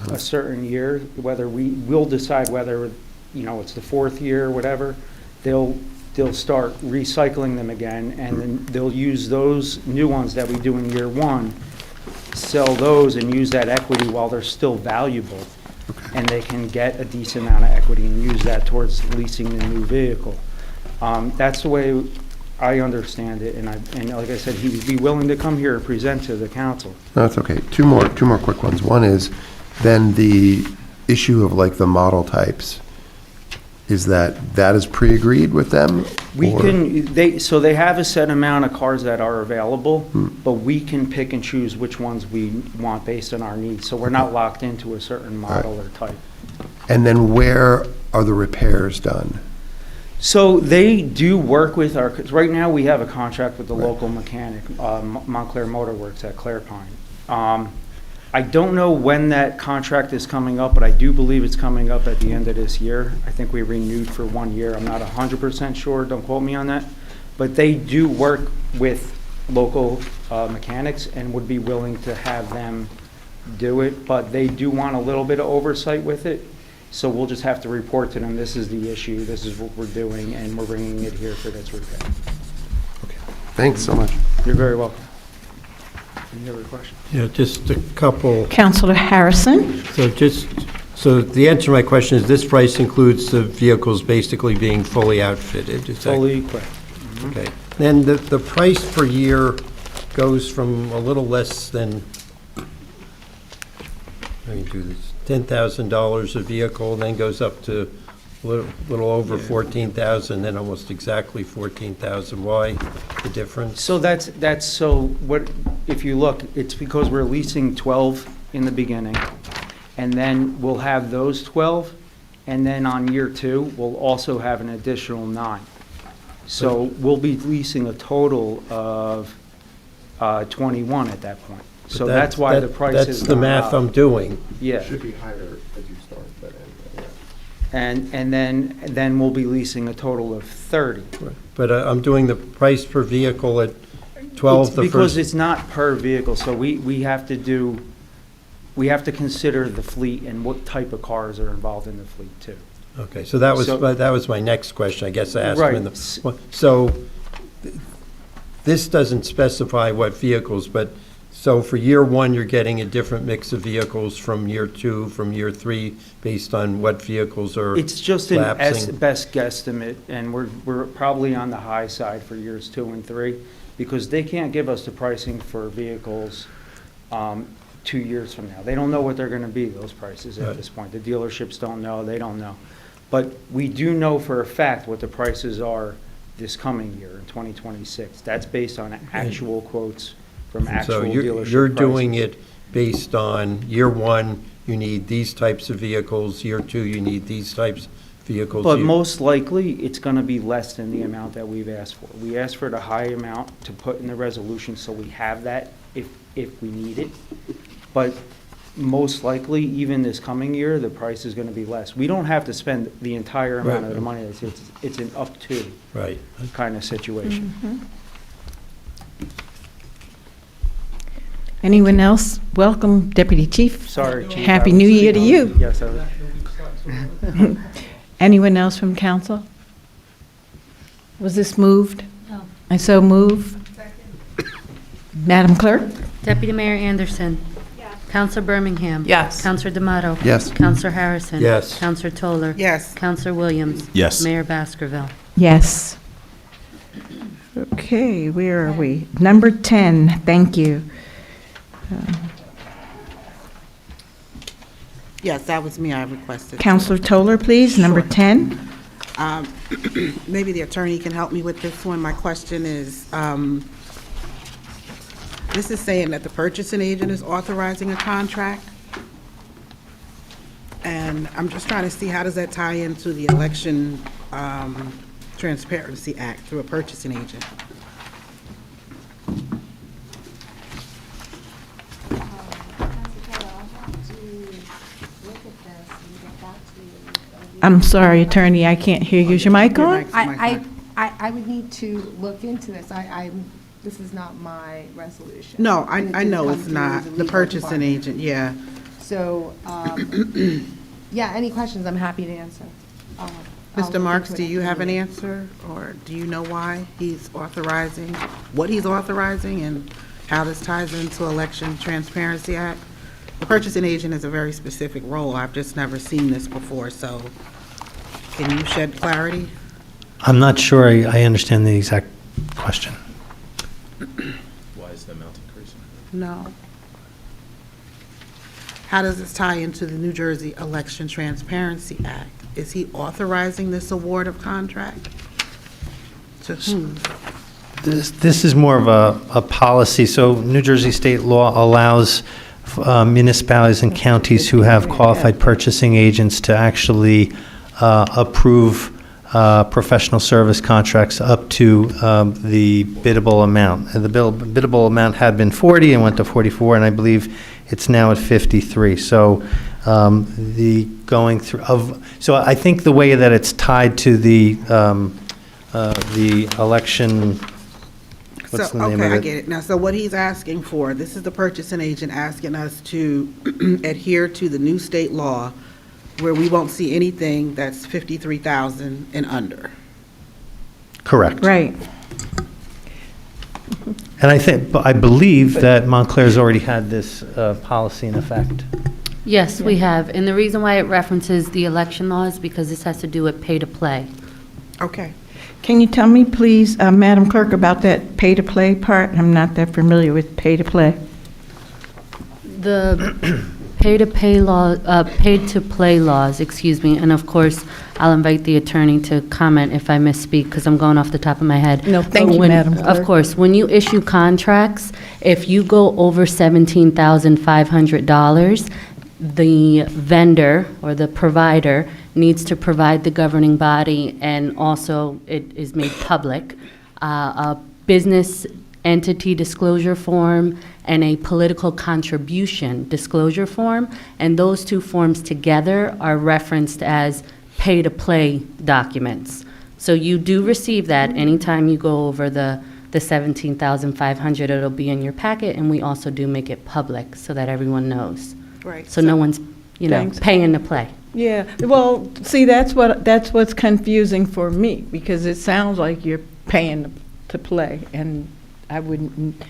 a certain year, we'll decide whether, it's the 4th year, whatever, they'll start recycling them again, and then they'll use those new ones that we do in year 1, sell those and use that equity while they're still valuable. And they can get a decent amount of equity and use that towards leasing the new vehicle. That's the way I understand it, and like I said, he would be willing to come here and present to the council. No, it's okay. Two more quick ones. One is, then the issue of like the model types, is that is pre-agreed with them? We or- so they have a set amount of cars that are available, but we can pick and choose which ones we want based on our needs. So we're not locked into a certain model or type. And then where are the repairs done? So they do work with 'cause right now we have a contract with the local mechanic, Montclair Motor Works at Clairpine. I don't know when that contract is coming up, but I do believe it's coming up at the end of this year. I think we renewed for 1 year. I'm not 100% sure, don't quote me on that. But they do work with local mechanics and would be willing to have them do it, but they do want a little bit of oversight with it. So we'll just have to report to them, this is the issue, this is what we're doing, and we're bringing it here for this repair. Thanks so much. You're very welcome. Any other questions? Yeah, just a couple. Counselor Harrison? So the answer to my question is this price includes the vehicles basically being fully outfitted, is that? Fully equipped. Okay. Then the price per year goes from a little less than, let me do this, $10,000 a vehicle, and then goes up to a little over 14,000, then almost exactly 14,000. Why the difference? So so what, if you look, it's because we're leasing 12 in the beginning, and then we'll have those 12, and then on year 2, we'll also have an additional 9. So we'll be leasing a total of 21 at that point. So that's why the price is That's the math I'm doing. Yeah. Should be higher as you start, but anyway, yeah. And then we'll be leasing a total of 30. But I'm doing the price per vehicle at 12 It's the because first. it's not per vehicle, so we have to consider the fleet and what type of cars are involved in the fleet too. Okay, so that So- was my next question, I guess I asked them in Right. the. So this doesn't specify what vehicles, but, so for year 1, you're getting a different mix of vehicles from year 2, from year 3, based on what vehicles are It's just an lapsing? best guesstimate, and we're probably on the high side for years 2 and 3, because they can't give us the pricing for vehicles 2 years from now. They don't know what they're gonna be, those prices at Right. this point. The dealerships don't know, they don't know. But we do know for a fact what the prices are this coming year, in 2026. That's based on actual quotes from actual So dealership you're doing prices. it based on year 1, you need these types of vehicles, year 2, you need these types of vehicles. But most likely, it's gonna be less than the amount that we've asked for. We asked for the high amount to put in the resolution, so we have that if we need it. But most likely, even this coming year, the price is gonna be less. We don't have to spend the entire amount of the money. It's an up to Right. kind of situation. Anyone else? Welcome, Deputy Chief. Sorry, Chief. Happy I was- New Year to you. Yes, I was. Anyone else from council? Was this moved? No. I so move. Madam Clerk? Deputy Mayor Anderson. Yes. Counselor Birmingham. Yes. Counselor D'Amato. Yes. Counselor Harrison. Yes. Counselor Toller. Yes. Counselor Williams. Yes. Mayor Baskerville. Yes. Okay, where are we? Number 10, thank you. Yes, that was me, I requested. Counselor Toller, please, number Sure. 10. Maybe the attorney can help me with this one. My question is, this is saying that the purchasing agent is authorizing a contract. And I'm just trying to see, how does that tie into the Election Transparency Act through a purchasing agent? I'm sorry, attorney, I can't hear you. Is your mic Your on? mic's- mic's on. I would need to look into this. This is not my resolution. No, And it I did know come it's through not. the The legal purchasing department. agent, yeah. So, yeah, any questions, I'm happy to answer. I'll Mr. look Marks, into do it you have an after answer? Or do you know why he's authorizing, what he's authorizing, and how this ties into Election Transparency Act? The purchasing agent is a very specific role. I've just never seen this before, so can you shed clarity? I'm not sure I understand the exact question. Why is the amount increasing? No. How does this tie into the New Jersey Election Transparency Act? Is he authorizing this award of contract? To whom? This is more of a policy. So New Jersey state law allows municipalities and counties who have qualified purchasing agents to actually approve professional service contracts up to the biddable amount. And the biddable amount had been 40 and went to 44, and I believe it's now at 53. So so I think the way that it's tied to the election. What's the name of Okay, I it? get it. Now, so what he's asking for, this is the purchasing agent asking us to adhere to the new state law where we won't see anything that's 53,000 and under. Correct. Right. And I believe that Montclair's already had this policy in effect. Yes, we have. And the reason why it references the election law is because this has to do with pay-to-play. Okay. Can you tell me, please, Madam Clerk, about that pay-to-play part? I'm not that familiar with pay-to-play. The pay-to-play laws, excuse me, and of course, I'll invite the attorney to comment if I misspeak, because I'm going off the top of my head. No, thank But you, when- Madam Clerk. Of course, when you issue contracts, if you go over $17,500, the vendor or the provider needs to provide the governing body, and also it is made public, a business entity disclosure form and a political contribution disclosure form, and those two forms together are referenced as pay-to-play documents. So you do receive that anytime you go over the 17,500. It'll be in your packet, and we also do make it public so that everyone knows. Right. So no one's, Thanks. paying to play. Yeah, well, see, that's what's confusing for me, because it sounds like you're paying to play, and I wouldn't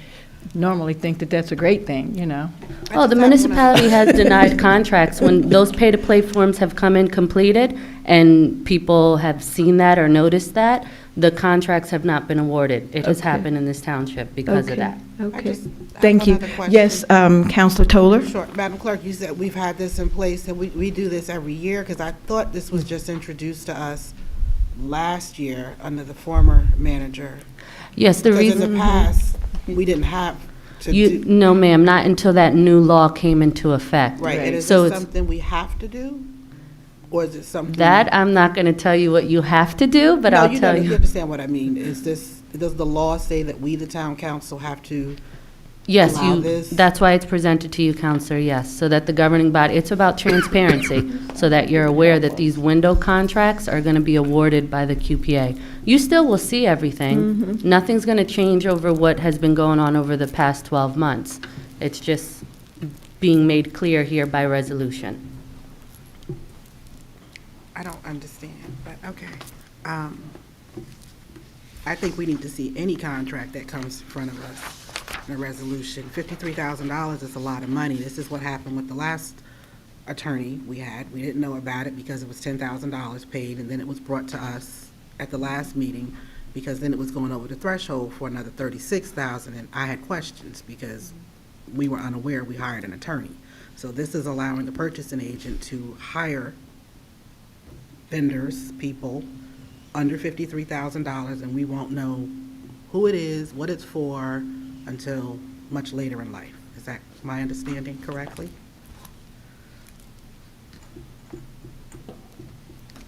normally think that that's a great thing, you know? Oh, the municipality has denied contracts when those pay-to-play forms have come in completed, and people have seen that or noticed that, the contracts have not been awarded. It has Okay. happened in this township because of Okay. that. Okay, have thank you. another question. Yes, Counselor Toller? Sure. Madam Clerk, you said we've had this in place, and we do this every year, because I thought this was just introduced to us last year under the former manager. Yes, the Because in reason. the past, we didn't have to do. No, ma'am, not until that new law came into effect. Right, and is So this it's, something we have to do? Or is it something? that, I'm not going to tell you what you have to do, but No, I'll you tell know, you. you understand what I mean. Is this, does the law say that we, the town council, have to? Yes, allow you, this? that's why it's presented to you, Counselor, yes, so that the governing body, it's about transparency, so that you're aware that these window contracts are going to be awarded by the QPA. You still will see everything. Nothing's going to change over what has been going on over the past 12 months. It's just being made clear here by resolution. I don't understand, but okay. I think we need to see any contract that comes in front of us in a resolution. $53,000 is a lot of money. This is what happened with the last attorney we had. We didn't know about it because it was $10,000 paid, and then it was brought to us at the last meeting, because then it was going over the threshold for another $36,000, and I had questions because we were unaware we hired an attorney. So this is allowing the purchasing agent to hire vendors, people, under $53,000, and we won't know who it is, what it's for, until much later in life. Is that my understanding correctly?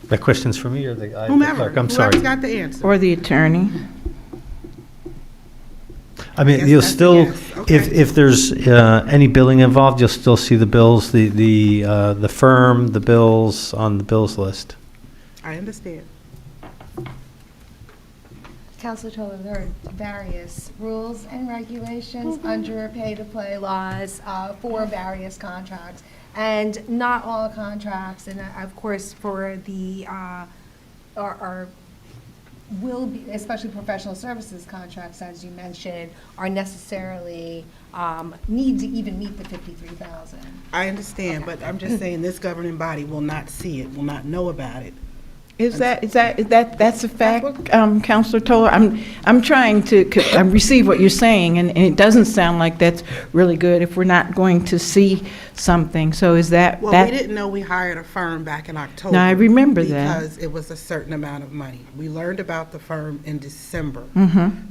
That question's for me or the Whomever, clerk? I'm whoever's sorry. got the answer. Or the attorney? I mean, Yes, you'll that's a still, yes. Okay. if there's any billing involved, you'll still see the bills, the firm, the bills on the bills list. I understand. Councilor Toller, there are various rules and regulations under pay-to-play laws for various contracts. And not all contracts, and of course, for the, will be, especially professional services contracts, as you mentioned, are necessarily, need to even meet the 53,000. I understand, but I'm just saying this governing body will not see it, will not know about it. That's a fact, Counselor Toller? I'm trying to receive what you're saying, and it doesn't sound like that's really good if we're not going to see something. So is that? Well, we didn't know we hired a firm back in October. No, I remember that. Because it was a certain amount of money. We learned about the firm in December.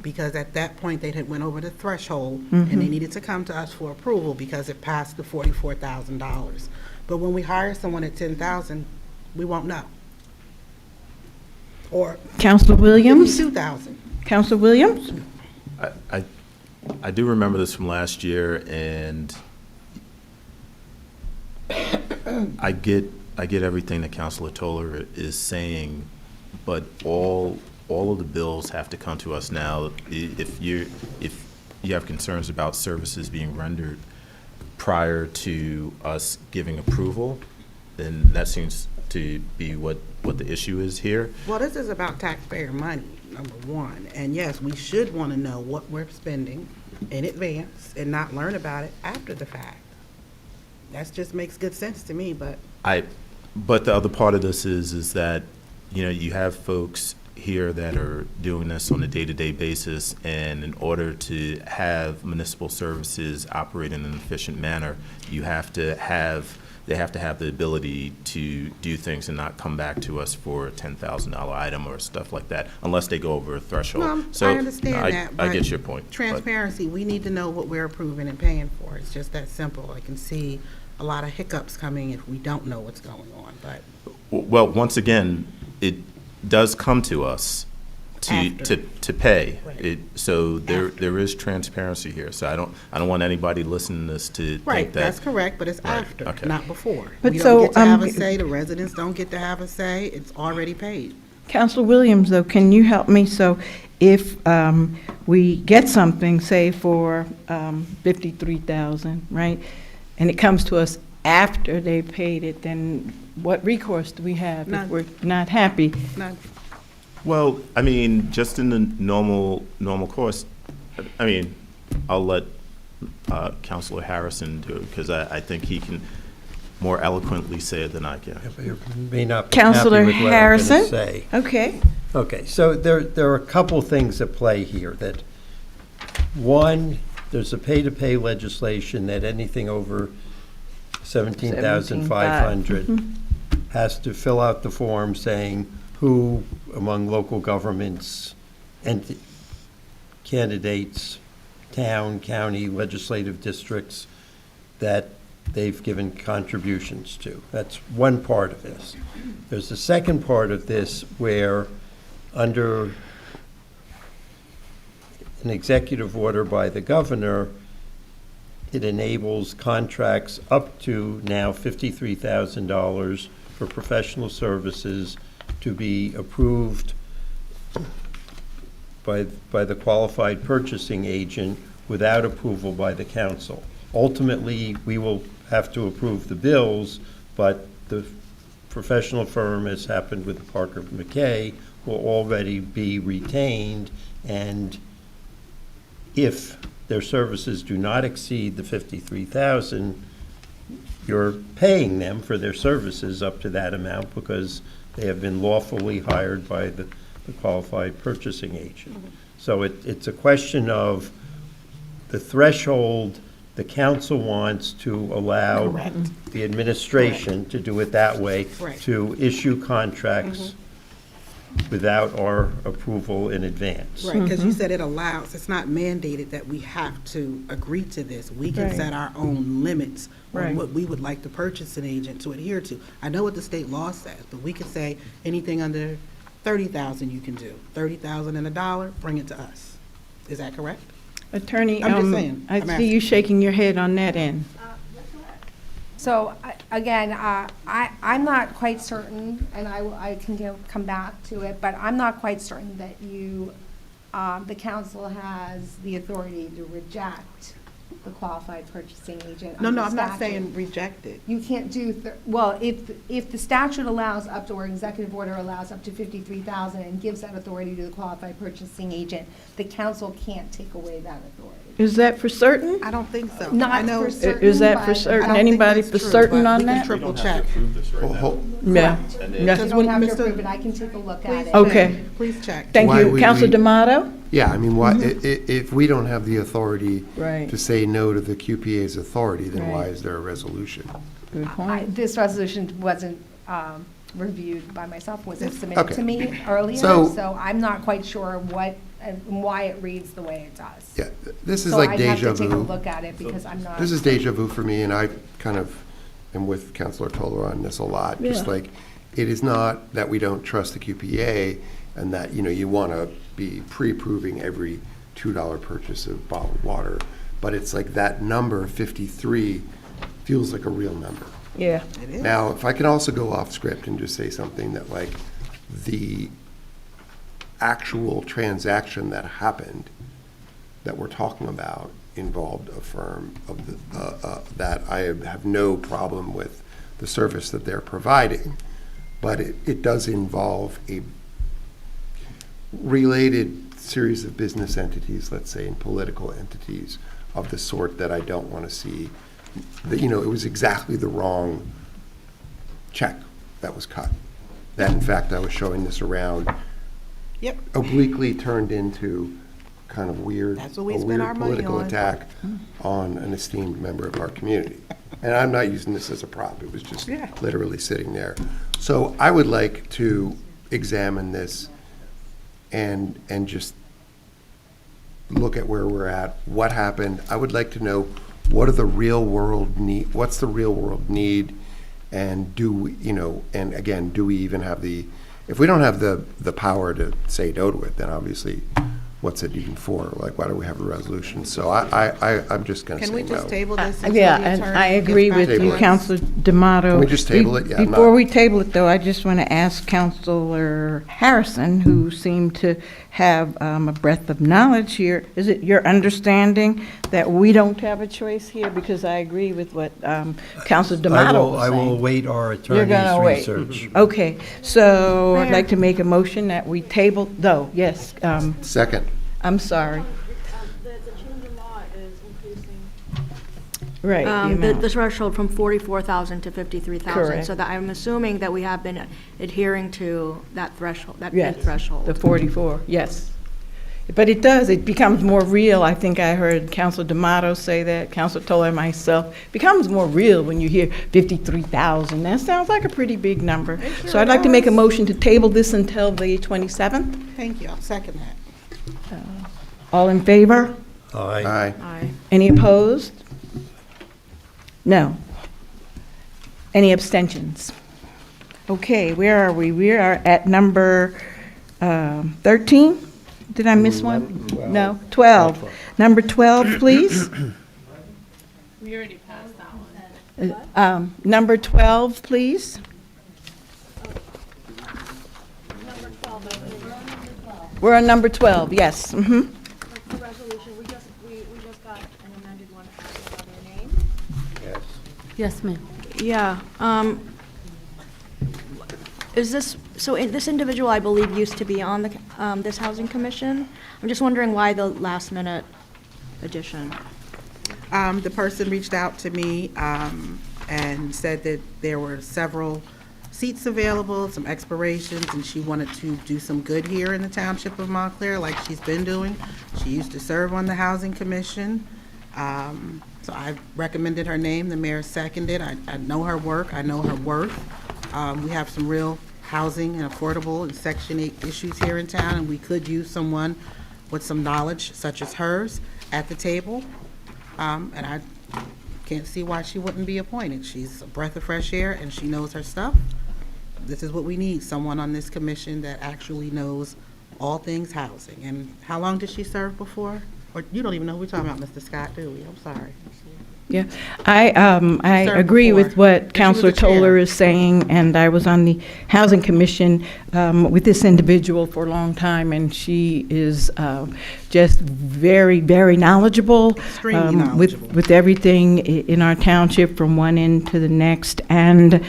Because at that point, they had went over the threshold, and they needed to come to us for approval because it passed the $44,000. But when we hire someone at $10,000, we won't know. Or Counselor Williams? $52,000. Counselor Williams? I do remember this from last year, and I get everything that Councilor Toller is saying, but all of the bills have to come to us now. If you have concerns about services being rendered prior to us giving approval, and that seems to be what the issue is here. Well, this is about taxpayer money, number one. And yes, we should want to know what we're spending in advance and not learn about it after the fact. That just makes good sense to me, but But the other part of this is that, you have folks here that are doing this on a day-to-day basis, and in order to have municipal services operate in an efficient manner, they have to have the ability to do things and not come back to us for a $10,000 item or stuff like that, unless they go over a threshold. No, So, I understand that, I but get your point. but- transparency, we need to know what we're approving and paying for. It's just that simple. I can see a lot of hiccups coming if we don't know what's going on, but Well, once again, it does come to us After. to pay. Right. So After. there is transparency here. So I don't want anybody listening to this to right, think that. that's correct, but it's Right, after, okay. not before. But We so, don't get to have a um, say, the residents don't get to have a say, it's already paid. Counselor Williams, though, can you help me? So if we get something, say for $53,000, right, and it comes to us after they paid it, then what recourse do we have if None. we're not happy? Not- Well, I mean, just in the normal course, I mean, I'll let Counselor Harrison do it, because I think he can more eloquently say it than I can. You may not be happy Counselor with what I'm going Harrison? to say. Okay. Okay, so there are a couple things at play here. That, one, there's a pay-to-pay legislation that anything over 17,500 has to fill out the form saying who among local governments and candidates, town, county, legislative districts, that they've given contributions to. That's one part of this. There's a second part of this where, under an executive order by the governor, it enables contracts up to now $53,000 for professional services to be approved by the qualified purchasing agent without approval by the council. Ultimately, we will have to approve the bills, but the professional firm, as happened with Parker McKay, will already be retained, and if their services do not exceed the $53,000, you're paying them for their services up to that amount because they have been lawfully hired by the qualified purchasing agent. So it's a question of the threshold the council wants to allow the administration to do it that way, Right. to issue contracts without our approval in advance. Right, because you said it allows, it's not mandated that we have to agree to this. We can Right. set our own limits on Right. what we would like the purchasing agent to adhere to. I know what the state law says, but we could say anything under 30,000 you can do. 30,000 and $1, bring it to us. Is that correct? Attorney, I'm just saying. I I'm see asking. you shaking your head on that end. So, again, I'm not quite certain, and I can come back to it, but I'm not quite certain that the council has the authority to reject the qualified purchasing agent. No, under I'm not statute. saying reject it. You can't do, well, if the statute allows up to, or executive order allows up to 53,000 and gives that authority to the qualified purchasing agent, the council can't take away that authority. Is that for certain? I don't think so. Not I know- for certain, Is that for but- certain? I don't think Anybody that's for true, certain but on we can that? triple check. Well, Yeah. You Yes. don't when have to Mr. approve it, I can take a look at it. Okay. Please check. Thank Why you. would Counselor we- D'Amato? Yeah, I mean, why, if we don't have the authority Right. to say no to the QPA's authority, then why Right. is there a resolution? Good point. This resolution wasn't reviewed by myself, wasn't submitted Okay. to me earlier, So- so I'm not quite sure what, and why it reads the way it does. Yeah, this is like deja So I'd have to take a vu. look at it because I'm not. This is deja vu for me, and I kind of am with Counselor Toller on this a lot. Just Yeah. like, it is not that we don't trust the QPA and that, you want to be pre-approving every $2 purchase of bottled water, but it's like that number, 53, feels like a real number. Yeah. It is. Now, if I can also go off script and just say something that, like, the actual transaction that happened that we're talking about involved a firm of the, that I have no problem with the service that they're providing. But it does involve a related series of business entities, let's say, and political entities of the sort that I don't want to see. That, you know, it was exactly the wrong check that was cut. That, in fact, I was showing this around, Yep. obliquely turned into kind of weird, That's what we a spend weird our money political on. attack on an esteemed member of our community. And I'm not using this as a prop, it was just Yeah. literally sitting there. So I would like to examine this and just look at where we're at, what happened. I would like to know what are the real world need, what's the real world need, and do we, you know, and again, do we even have if we don't have the power to say no to it, then obviously, what's it even for? Like, why do we have a resolution? So I'm just gonna say Can no. we just table this until Yeah, the and attorney I gets agree back with to you, us? Counselor D'Amato. Can we just table it? Yeah, I'm Before not- we table it, though, I just want to ask Counselor Harrison, who seemed to have a breadth of knowledge here. Is it your understanding that we don't have a choice here? Because I agree with what Counselor D'Amato was I will saying. await our You're gonna attorney's wait. research. Okay, so I'd Mayor. like to make a motion that we table, no, yes, Second, I'm sorry, The change in law is increasing. right, the The amount. threshold from 44,000 to 53,000. Correct. So that I'm assuming that we have been adhering to that threshold, that Yes, fee threshold. the 44, yes. But it becomes more real. I think I heard Councilor D'Amato say that, Councilor Toller, myself. Becomes more real when you hear 53,000. That sounds like a pretty big number. So I'd like to make a motion to table this until the 27th. Thank you, I'll second that. All in favor? Aye. aye. Aye. Any opposed? No. Any abstentions? Okay, where are we? We are at number 13? Did I miss one? No, 12. Number 12, please. We already passed that one. Number 12, please. We're on number 12, yes. The resolution, we just got an amended one after another name. Yes. Yes, ma'am. Yeah, is this, so this individual, I believe, used to be on this housing commission? I'm just wondering why the last minute addition? The person reached out to me and said that there were several seats available, some expirations, and she wanted to do some good here in the Township of Montclair, like she's been doing. She used to serve on the Housing Commission. So I recommended her name, the mayor seconded. I know her work, I know her worth. We have some real housing and affordable and Section 8 issues here in town, and we could use someone with some knowledge such as hers at the table. And I can't see why she wouldn't be appointed. She's a breath of fresh air and she knows her stuff. This is what we need, someone on this commission that actually knows all things housing. And how long did she serve before? Or you don't even know who we're talking about, Mr. Scott, do we? I'm sorry. Yeah, I Served agree with before. what And she was Councilor the chair. Toller is saying, and I was on the Housing Commission with this individual for a long time, and she is just very, very knowledgeable. Extremely knowledgeable. With everything in our township from one end to the next, and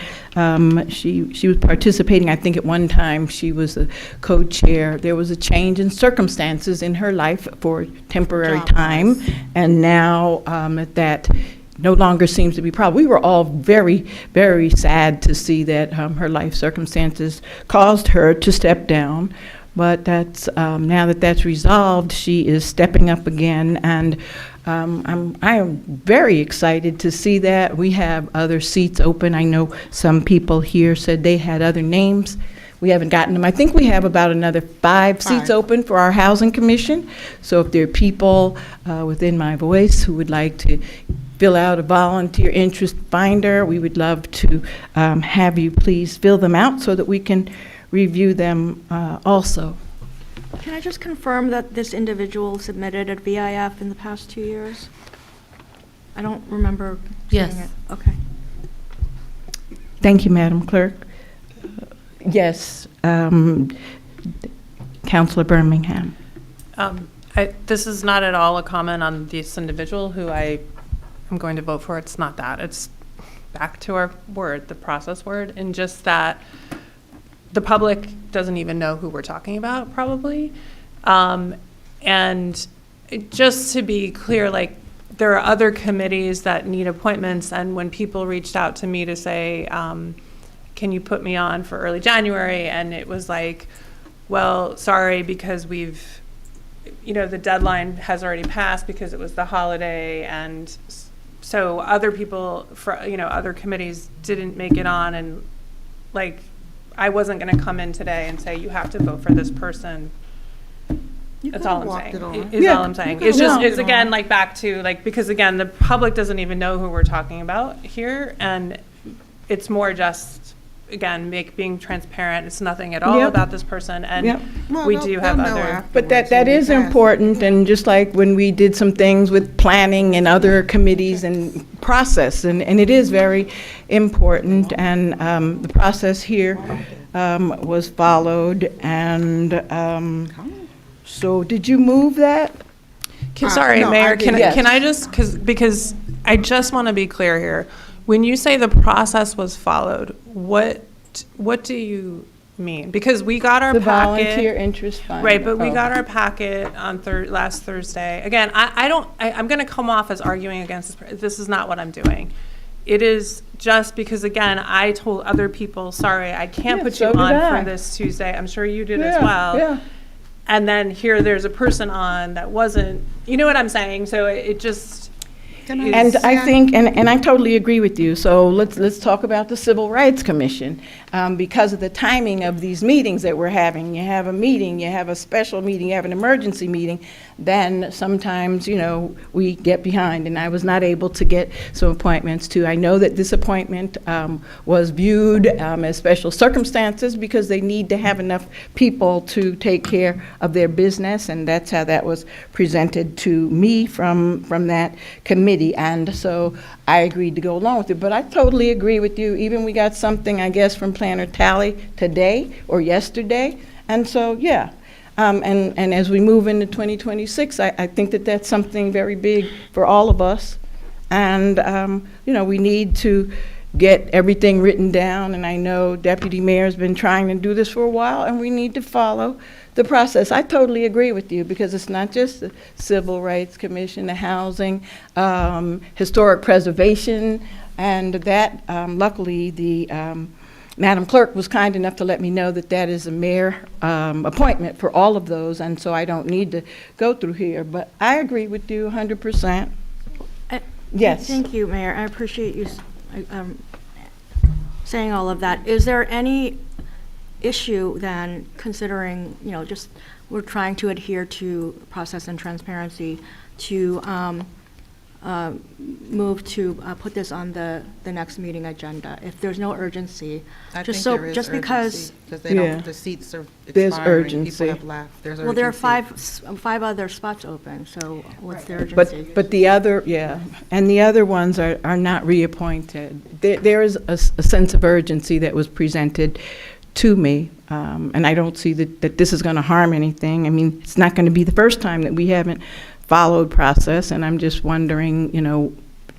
she was participating, I think at one time, she was a co-chair. There was a change in circumstances in her life for temporary time, and now that no longer seems to be a problem. We were all very, very sad to see that her life circumstances caused her to step down. But that's now that that's resolved, she is stepping up again, and I am very excited to see that. We have other seats open. I know some people here said they had other names. We haven't gotten them. I think we have about another 5 seats Five. open for our Housing Commission. So if there are people within my voice who would like to fill out a volunteer interest finder, we would love to have you please fill them out so that we can review them also. Can I just confirm that this individual submitted at VIF in the past 2 years? I don't remember seeing Yes. it. Okay. Thank you, Madam Clerk. Yes, Councilor Birmingham. This is not at all a comment on this individual who I am going to vote for. It's not that. It's back to our word, the process word, and just that the public doesn't even know who we're talking about, probably. And just to be clear, like, there are other committees that need appointments, and when people reached out to me to say, can you put me on for early January? And it was like, well, sorry, because we've, the deadline has already passed because it was the holiday, and so other people, other committees didn't make it on, and like, I wasn't gonna come in today and say, you have to vote for this person. That's all I'm saying. Is all I'm saying. It's just, it's again, like, back to, like, because again, the public doesn't even know who we're talking about here, and it's more just, again, being transparent. It's nothing at all Yep. about this person, and Yep. we do have other. But that is important, and just like when we did some things with planning and other committees and process, and it is very important, and the process here was followed, and so did you move that? Sorry, no, Mayor, I didn't. can I just, because I just want to be clear here. When you say the process was followed, what do you mean? Because we got our The packet. volunteer interest fund. Right, but we Oh. got our packet on last Thursday. Again, I'm going to come off as arguing against this. This is not what I'm doing. It is just because, again, I told other people, sorry, I can't Yeah, put so you did on I. for this Tuesday. I'm sure you did as Yeah, well. yeah. And then here there's a person on that wasn't, you know what I'm saying? So it just And I think, and I totally agree with you, so let's talk about the Civil Rights Commission. Because of the timing of these meetings that we're having, you have a meeting, you have a special meeting, you have an emergency meeting, then sometimes, we get behind, and I was not able to get some appointments too. I know that this appointment was viewed as special circumstances because they need to have enough people to take care of their business, and that's how that was presented to me from that committee. And so I agreed to go along with it. But I totally agree with you. Even we got something, I guess, from Planner Tally today or yesterday. And so, yeah. And as we move into 2026, I think that that's something very big for all of us. And, we need to get everything written down. And I know Deputy Mayor's been trying to do this for a while, and we need to follow the process. I totally agree with you, because it's not just the Civil Rights Commission, the Housing, Historic Preservation, and that, luckily, the Madam Clerk was kind enough to let me know that that is a mayor appointment for all of those, and so I don't need to go through here. But I agree with you 100%. Yes. Thank you, Mayor. I appreciate you saying all of that. Is there any issue then, considering, just we're trying to adhere to process and transparency, to move to put this on the next meeting agenda, if there's no urgency? Just because, Because they Yeah. don't, the seats are There's expiring, urgency. people have left, there's urgency. well, there are five other spots open, so what's the urgency? But the other, and the other ones are not reappointed. There is a sense of urgency that was presented to me, and I don't see that this is going to harm anything. I mean, it's not going to be the first time that we haven't followed process, and I'm just wondering,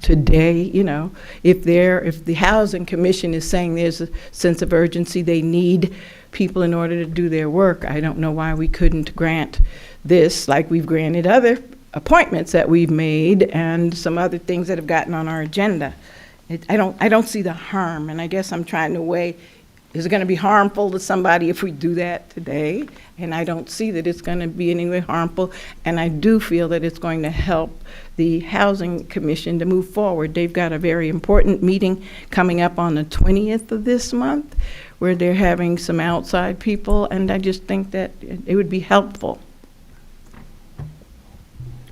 today, if the Housing Commission is saying there's a sense of urgency, they need people in order to do their work, I don't know why we couldn't grant this like we've granted other appointments that we've made and some other things that have gotten on our agenda. I don't see the harm, and I guess I'm trying to weigh, is it going to be harmful to somebody if we do that today? And I don't see that it's going to be in any way harmful, and I do feel that it's going to help the Housing Commission to move forward. They've got a very important meeting coming up on the 20th of this month, where they're having some outside people, and I just think that it would be helpful.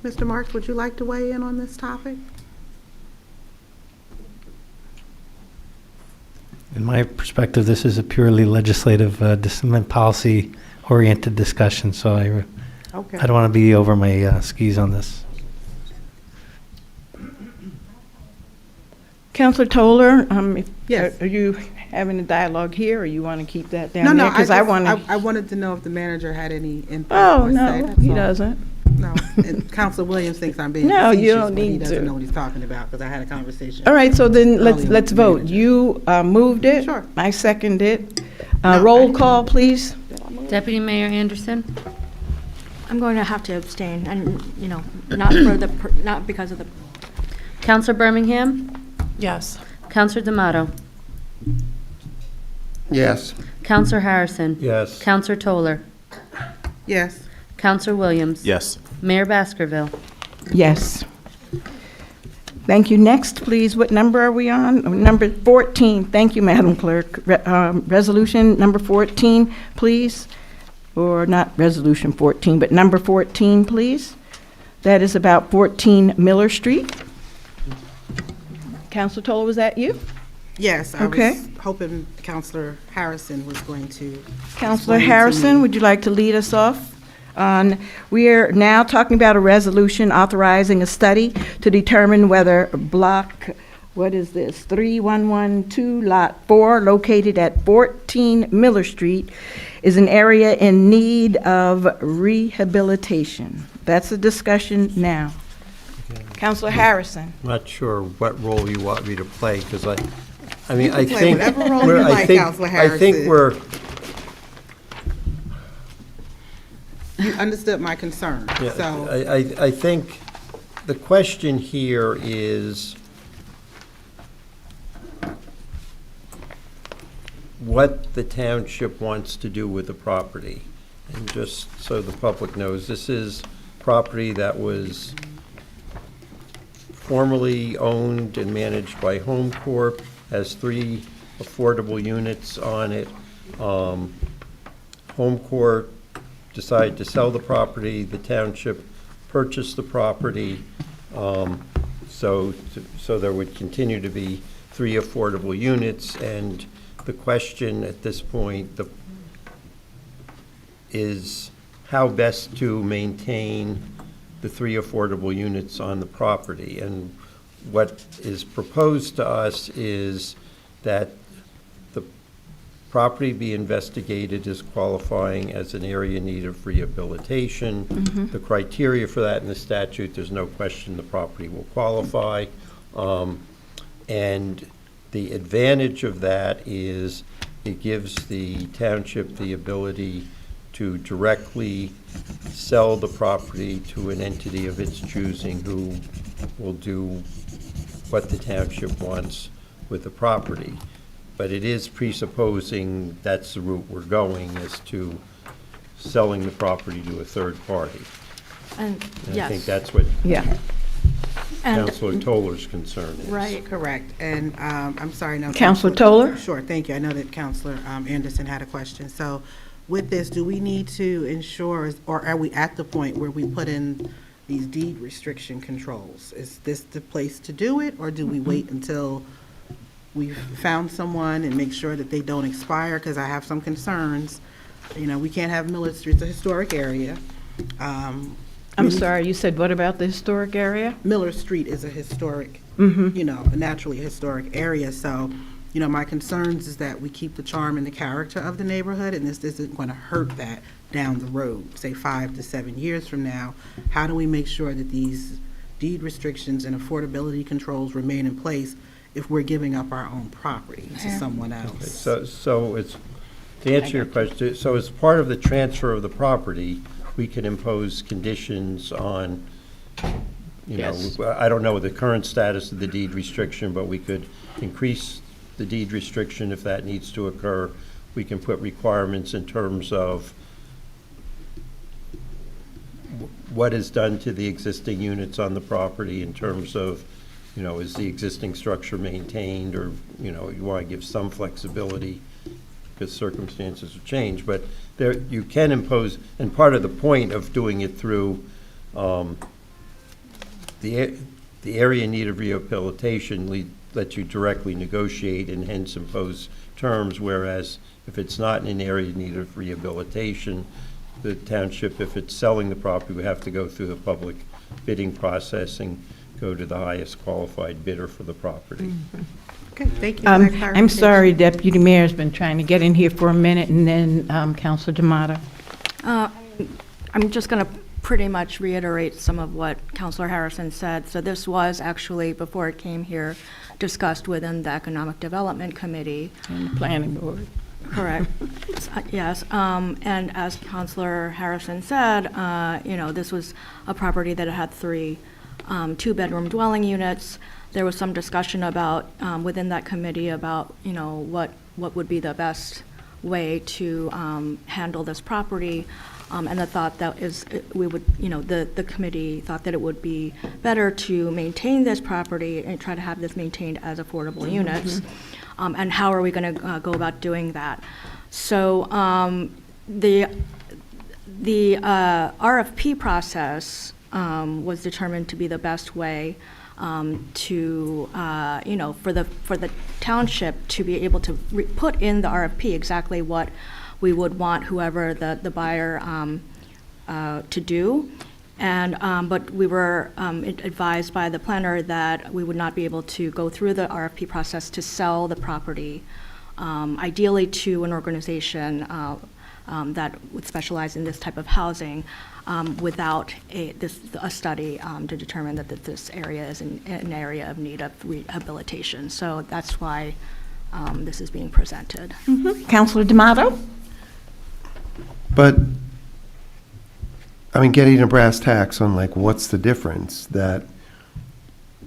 Mr. Marks, would you like to weigh in on this topic? In my perspective, this is a purely legislative, policy-oriented discussion, so I don't want to be over my skis on this. Councilor Toller, Yes. are you having a dialogue here, or you want to keep that down No, there? no, Because I want to. I wanted to know if the manager had any input. Oh, or say, no, that's he all. doesn't. No, and Counselor Williams thinks I'm being No, you facetious, don't but he need doesn't to. know what he's talking about, because I had a conversation. All right, so then let's Earlier let's with the vote. manager. You moved it? Sure. I second it. No, I Roll didn't. call, please. Deputy Mayor Anderson? I'm going to have to abstain, and, not for the, not because of the, Counselor Birmingham? Yes. Counselor D'Amato? Yes. Counselor Harrison? Yes. Counselor Toller? Yes. Counselor Williams? Yes. Mayor Baskerville? Yes. Thank you. Next, please, what number are we on? Oh, number 14. Thank you, Madam Clerk. Resolution number 14, please. Or not resolution 14, but number 14, please. That is about 14 Miller Street. Counselor Toller, was that you? Yes, I Okay. was hoping Counselor Harrison was going to. Counselor explain to Harrison, me. would you like to lead us off? We are now talking about a resolution authorizing a study to determine whether block, what is this, 3112 Lot 4, located at 14 Miller Street, is an area in need of rehabilitation. That's the discussion now. Counselor Harrison. I'm not sure what role you want me to play, because I mean, You can I play think. whatever role we're- you I like, think- Counselor I think Harrison. we're, You understood my concern, yeah, so. I think the question here is what the township wants to do with the property. And just so the public knows, this is property that was formerly owned and managed by Home Corp, has 3 affordable units on it. Home Corp decided to sell the property, the township purchased the property, so there would continue to be 3 affordable units, and the question at this point is how best to maintain the 3 affordable units on the property. And what is proposed to us is that the property be investigated as qualifying as an area in need of rehabilitation. The criteria for that in the statute, there's no question the property will qualify. And the advantage of that is it gives the township the ability to directly sell the property to an entity of its choosing who will do what the township wants with the property. But it is presupposing that's the route we're going, is to selling the property to a third party. and, And yes. I think that's what Yeah. And- Counselor Toller's concern is. Right. Correct, and I'm sorry, no. Counselor Toller? Sure, thank you. I know that Counselor Anderson had a question. So with this, do we need to ensure, or are we at the point where we put in these deed restriction controls? Is this the place to do it, or do we wait until we've found someone and make sure that they don't expire? Because I have some concerns. We can't have Miller Street, it's a historic area. I'm sorry, you said what about the historic area? Miller Street is a historic, Mm-hmm. a naturally historic area. So, my concerns is that we keep the charm and the character of the neighborhood, and this isn't going to hurt that down the road, say 5 to 7 years from now. How do we make sure that these deed restrictions and affordability controls remain in place if we're giving up our own property to someone else? So it's, to answer your question, so as part of the transfer of the property, we can impose conditions on, Yes. I don't know the current status of the deed restriction, but we could increase the deed restriction if that needs to occur. We can put requirements in terms of what is done to the existing units on the property in terms of, is the existing structure maintained, or, you want to give some flexibility because circumstances have changed. But there, you can impose, and part of the point of doing it through the area in need of rehabilitation lets you directly negotiate and hence impose terms, whereas if it's not in an area in need of rehabilitation, the township, if it's selling the property, would have to go through the public bidding process and go to the highest qualified bidder for the property. Okay, thank you. for that I'm clarification. sorry, Deputy Mayor's been trying to get in here for a minute, and then Counselor D'Amato. I'm just going to pretty much reiterates some of what Councilor Harrison said. So this was actually, before it came here, discussed within the Economic Development Committee. And the planning board. Correct. Yes. And as Councilor Harrison said, this was a property that had three two-bedroom dwelling units. There was some discussion about, within that committee about, what would be the best way to handle this property. And the thought that is, the committee thought that it would be better to maintain this property and try to have this maintained as affordable units. And how are we going to go about doing that? So the RFP process was determined to be the best way to, for the township to be able to put in the RFP exactly what we would want whoever the buyer to do. And, but we were advised by the planner that we would not be able to go through the RFP process to sell the property, ideally to an organization that would specialize in this type of housing, without a study to determine that this area is an area of need of rehabilitation. So that's why this is being presented. Councilor D'Amato? But, I mean, getting a brass tacks on like, what's the difference that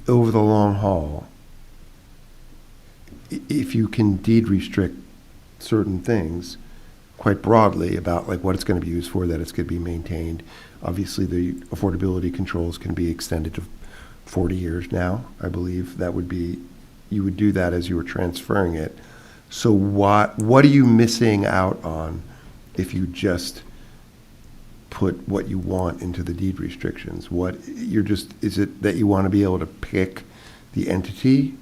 over the long haul, if you can deed restrict certain things quite broadly about like what it's going to be used for, that it's going to be maintained. Obviously, the affordability controls can be extended to 40 years now, I believe. That would be, you would do that as you were transferring it. So what are you missing out on if you just put what you want into the deed restrictions? Is it that you want to be able to pick the entity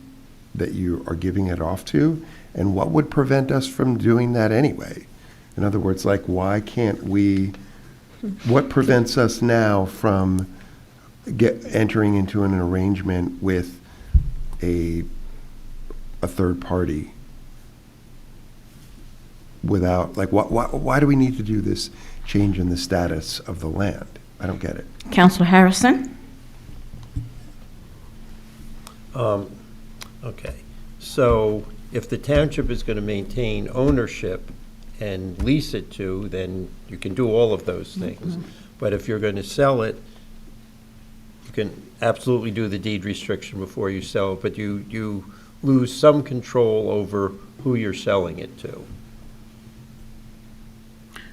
that you are giving it off to? And what would prevent us from doing that anyway? In other words, like, why can't we, what prevents us now from entering into an arrangement with a third party without, like, why do we need to do this change in the status of the land? I don't get it. Councilor Harrison? Okay, so if the township is going to maintain ownership and lease it to, then you can do all of those things. But if you're going to sell it, you can absolutely do the deed restriction before you sell it, but you lose some control over who you're selling it to.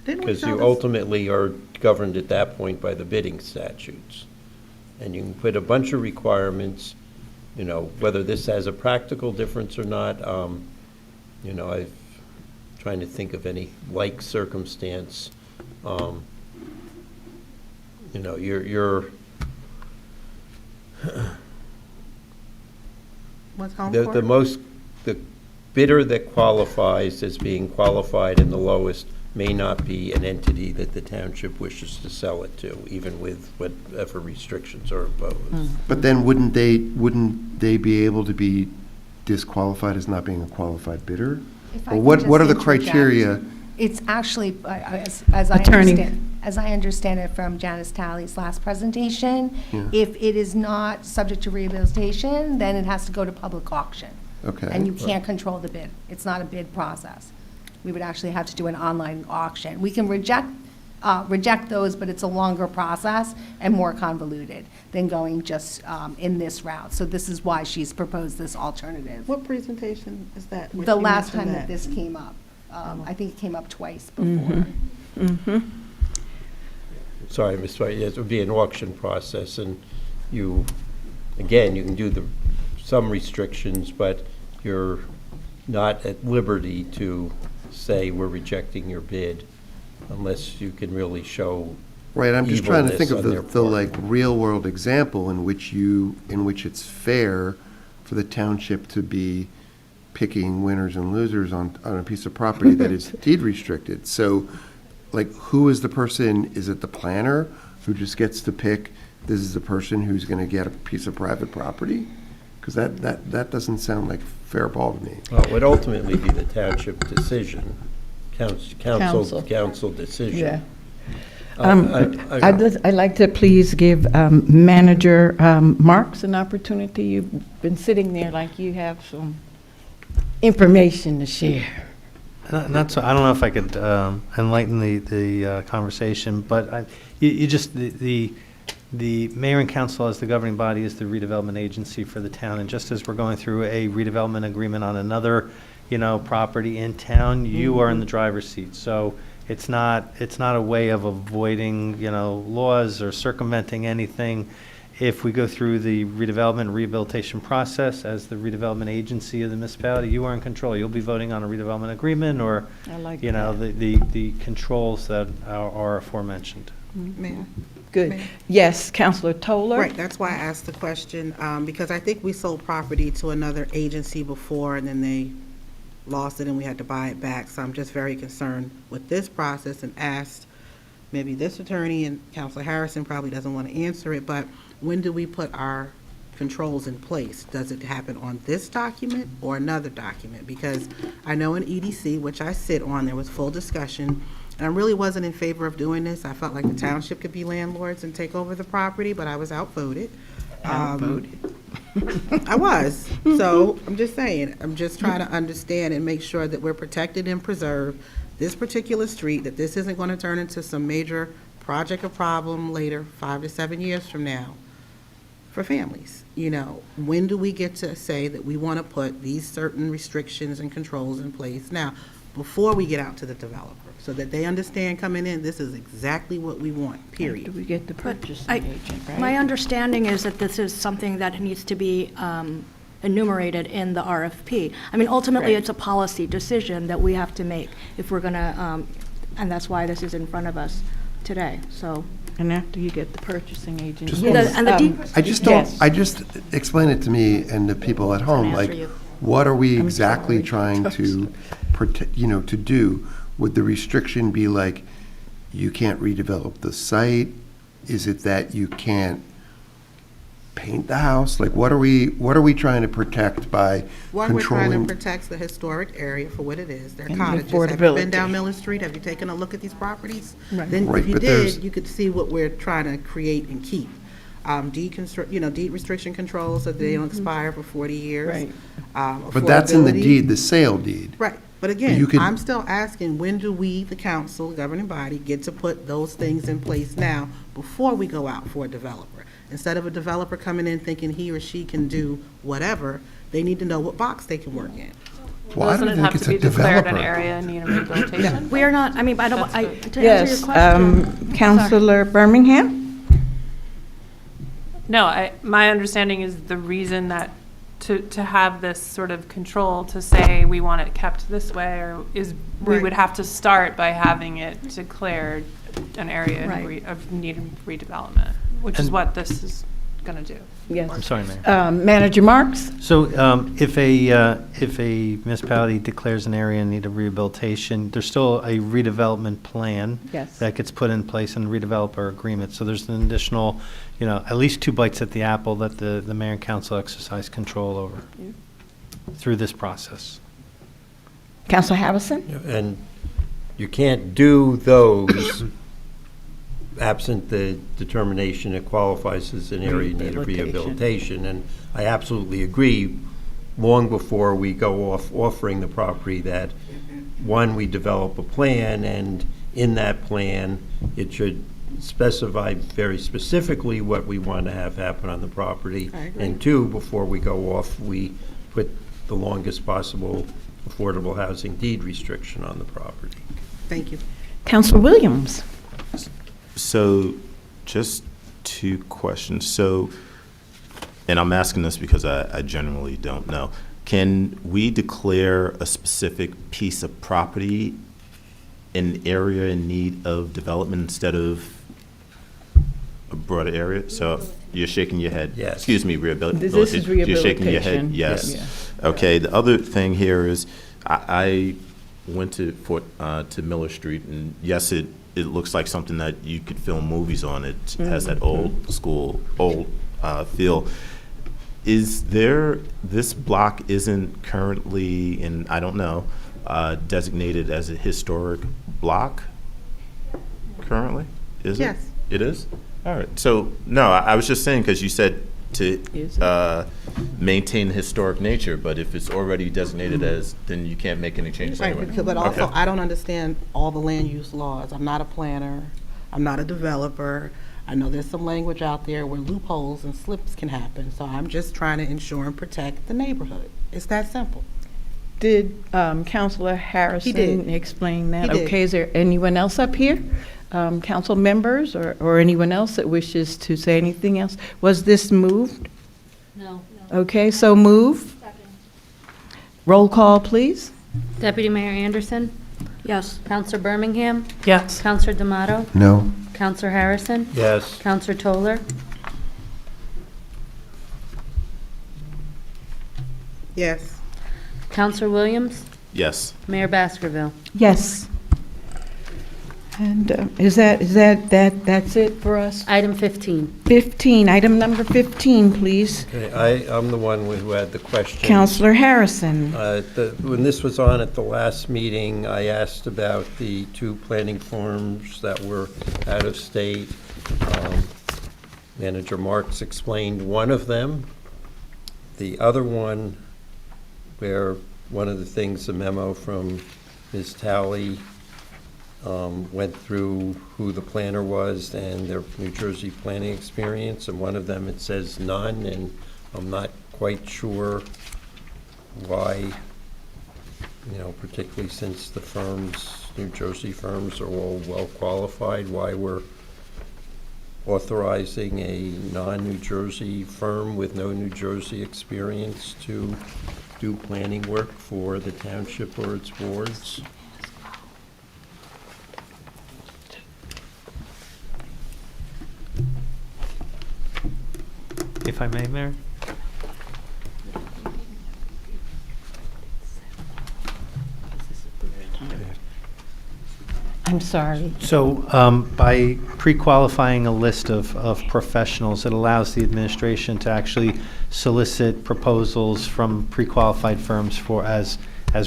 Because you ultimately are governed at that point by the bidding statutes. And you can put a bunch of requirements, whether this has a practical difference or not. I'm trying to think of any like circumstance. You're What's home the court? the bidder that qualifies as being qualified in the lowest may not be an entity that the township wishes to sell it to, even with whatever restrictions are imposed. But then wouldn't they be able to be disqualified as not being a qualified bidder? If I Or can what just are the interject. criteria? It's actually, as Attorney. I understand it from Janice Talley's last presentation, Yeah. if it is not subject to rehabilitation, then it has to go to public auction. Okay. And you can't control the bid. It's not a bid process. We would actually have to do an online auction. We can reject those, but it's a longer process and more convoluted than going just in this route. So this is why she's proposed this alternative. What presentation is that? where The she last time mentioned that this came up, I think it came up twice before. Sorry, Mr. White, it would be an auction process, and you can do some restrictions, but you're not at liberty to say we're rejecting your bid unless you can really show Right, I'm just trying to think of evilness on the their like real-world example in which it's fair for the township to be picking winners and losers on a piece of property that is deed restricted. So, like, who is the person? Is it the planner who just gets to pick, this is the person who's going to get a piece of private property? Because that doesn't sound like fair ball to me. Well, it would ultimately be the township decision, council decision. Yeah. I'd like to please give Manager Marks an opportunity. You've been sitting there like you have some information to share. Not so, I don't know if I could enlighten the conversation, but the mayor and council as the governing body is the redevelopment agency for the town, and just as we're going through a redevelopment agreement on another, property in town, you are in the driver's seat. So it's not a way of avoiding, laws or circumventing anything. If we go through the redevelopment rehabilitation process as the redevelopment agency of the municipality, you are in control. You'll be voting on a redevelopment agreement or, I like the controls that are aforementioned. Mayor? Good. Mayor? Yes, Councilor Toller? Right, that's why I asked the question, because I think we sold property to another agency before, and then they lost it and we had to buy it back. So I'm just very concerned with this process and asked maybe this attorney, and Councilor Harrison probably doesn't want to answer it, but when do we put our controls in place? Does it happen on this document or another document? Because I know in EDC, which I sit on, there was full discussion, and I really wasn't in favor of doing this. I felt like the township could be landlords and take over the property, but I was outvoted. I was. So I'm just saying, I'm just trying to understand and make sure that we're protected and preserve this particular street, that this isn't going to turn into some major project or problem later, 5 to 7 years from now, for families. When do we get to say that we want to put these certain restrictions and controls in place now, before we get out to the developer, so that they understand coming in, this is exactly what we want, Do period. we get the purchasing agent, right? My understanding is that this is something that needs to be enumerated in the RFP. I mean, ultimately, Right. it's a policy decision that we have to make if we're going to, and that's why this is in front of us today, so. And after you get the purchasing agent. Just Yes, And the deep- I just don't, Yes. explain it to me and the people at home, answer like, you. what are we I'm exactly sorry. trying to to do? Would the restriction be like, you can't redevelop the site? Is it that you can't paint the house? Like, what are we trying to protect by One, we're trying controlling? to protect the historic area for what it is. They're And cottages. Have you been affordability. down Miller Street? Have you taken a look at these properties? Right. Then Right, if you but there's- did, you could see what we're trying to create and keep. Deed restriction controls, so they don't expire for 40 years. Right. But that's in the Affordability. deed, the sale deed. Right, but You again, could- I'm still asking, when do we, the council, governing body, get to put those things in place now before we go out for a developer? Instead of a developer coming in thinking he or she can do whatever, they need to know what box they can work in. Well, I Doesn't don't it think have it's to a be declared an developer. area in need of rehabilitation? We are not, I mean, I don't, That's I, good. to answer Yes, your question. Councilor Birmingham? No, my understanding is the reason that to have this sort of control, to say we want it kept this way, or we Right. would have to start by having it declared an area in Right. of need of redevelopment, which is And- what this is going to do. Yes. I'm sorry, Mayor. Manager Marks? So if a municipality declares an area in need of rehabilitation, there's still a redevelopment plan Yes. that gets put in place in redeveloper agreement. So there's an additional, at least 2 bites at the apple that the mayor and council exercise control over through this process. Councilor Harrison? And you can't do those absent the determination it qualifies as an area in need of rehabilitation. And I absolutely agree, long before we go off offering the property, that, one, we develop a plan, and in that plan, it should specify very specifically what we want to have happen on the property. I agree. And two, before we go off, we put the longest possible affordable housing deed restriction on the property. Thank you. Councilor Williams? So, just 2 questions. So, and I'm asking this because I generally don't know. Can we declare a specific piece of property an area in need of development instead of a broader area? So you're shaking your head. Yes. Excuse me, This is You're shaking your head, rehabilitation. yes. Yeah. Okay, the other thing here is, I went to Miller Street, and yes, it looks like something that you could film movies on. It has that old school, feel. Is there, this block isn't currently, and I don't know, designated as a historic block currently? Is it? Yes. It is? All right. So, no, I was just saying, because you said to Is it? maintain historic nature, but if it's already designated as, then you can't make any changes Right, anyway. but also, Okay. I don't understand all the land use laws. I'm not a planner, I'm not a developer. I know there's some language out there where loopholes and slips can happen, so I'm just trying to ensure and protect the neighborhood. It's that simple. Did Counselor Harrison explain that? He did. Okay, is there anyone else up here? Council members or anyone else that wishes to say anything else? Was this moved? No. Okay, so move. Roll call, please. Deputy Mayor Anderson? Yes. Counselor Birmingham? Yes. Counselor D'Amato? No. Counselor Harrison? Yes. Counselor Toller? Yes. Counselor Williams? Yes. Mayor Baskerville? Yes. And that's it for us? Item 15. 15, item number 15, please. Okay, I'm the one who had the question. Counselor Harrison. When this was on at the last meeting, I asked about the 2 planning firms that were out of state. Manager Marks explained one of them. The other one, where one of the things, the memo from Ms. Talley went through who the planner was and their New Jersey planning experience, and one of them, it says none, and I'm not quite sure why, particularly since the firms, New Jersey firms, are all well-qualified, why we're authorizing a non-New Jersey firm with no New Jersey experience to do planning work for the township or its wards. If I may, Mayor? I'm sorry. So by pre-qualifying a list of professionals, it allows the administration to actually solicit proposals from pre-qualified firms for as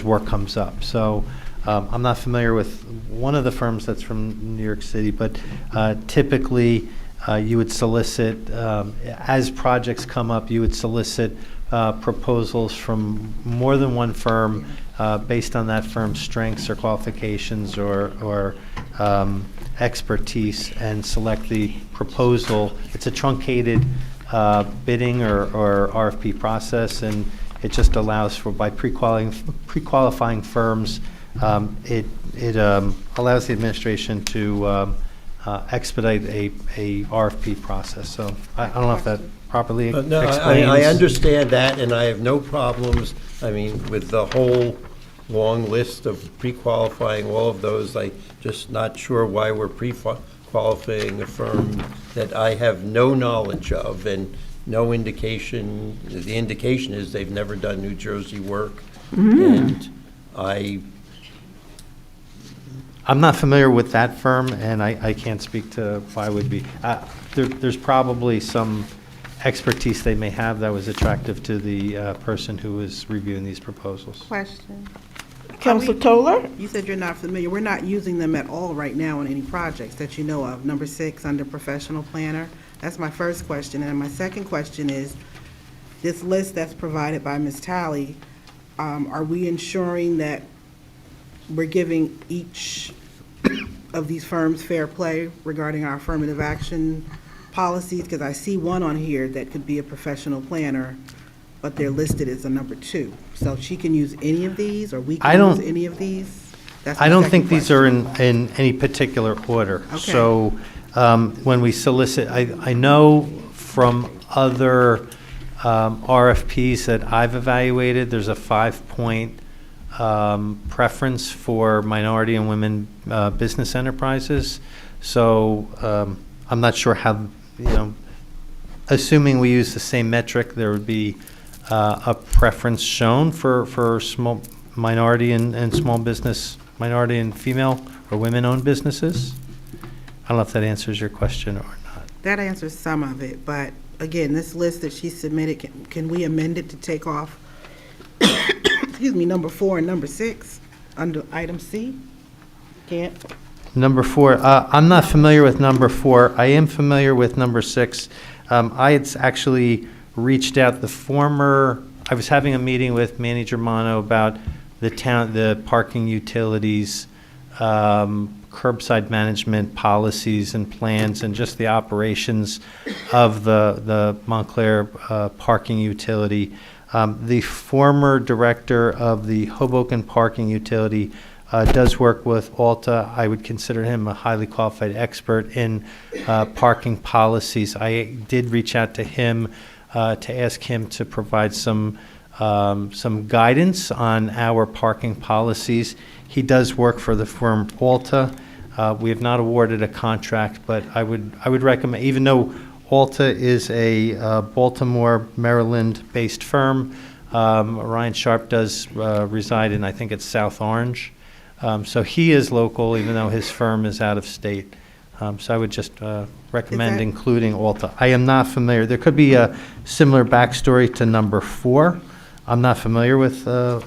work comes up. So I'm not familiar with one of the firms that's from New York City, but typically you would solicit, as projects come up, you would solicit proposals from more than one firm based on that firm's strengths or qualifications or expertise, and select the proposal. It's a truncated bidding or RFP process, and it just allows for, by pre-qualifying firms, it allows the administration to expedite a RFP process. So I don't know if that properly No, explains. I understand that, and I have no problems, with the whole long list of pre-qualifying all of those. I just not sure why we're pre-qualifying a firm that I have no knowledge of and no indication. The indication is they've never done New Jersey work, and I'm not familiar with that firm, and I can't speak to why it would be. There's probably some expertise they may have that was attractive to the person who was reviewing these proposals. Question. Counselor Toller? You said you're not familiar. We're not using them at all right now on any projects that you know of. Number 6, under professional planner. That's my first question. And my second question is, this list that's provided by Ms. Talley, are we ensuring that we're giving each of these firms fair play regarding our affirmative action policies? Because I see one on here that could be a professional planner, but they're listed as a number 2. So she can use any of these, or we I can don't- use any of these? That's my I don't second think these are question. in any particular order. Okay. So when we solicit, I know from other RFPs that I've evaluated, there's a 5-point preference for minority and women business enterprises. So I'm not sure how, assuming we use the same metric, there would be a preference shown for small minority and small business, minority and female or women-owned businesses. I don't know if that answers your question or not. That answers some of it, but again, this list that she submitted, can we amend it to take off, excuse me, number 4 and number 6 under item C? Can't? Number 4, I'm not familiar with number 4. I am familiar with number 6. I had actually reached out, I was having a meeting with Manny Germano about the parking utilities, curbside management policies and plans, and just the operations of the Montclair parking utility. The former director of the Hoboken parking utility does work with Alta. I would consider him a highly qualified expert in parking policies. I did reach out to him to ask him to provide some guidance on our parking policies. He does work for the firm Alta. We have not awarded a contract, but I would recommend, even though Alta is a Baltimore, Maryland-based firm, Ryan Sharp does reside in, I think it's South Orange. So he is local, even though his firm is out of state. So I would just recommend including Alta. I am not familiar. There could be a similar backstory to number 4. I'm not familiar with the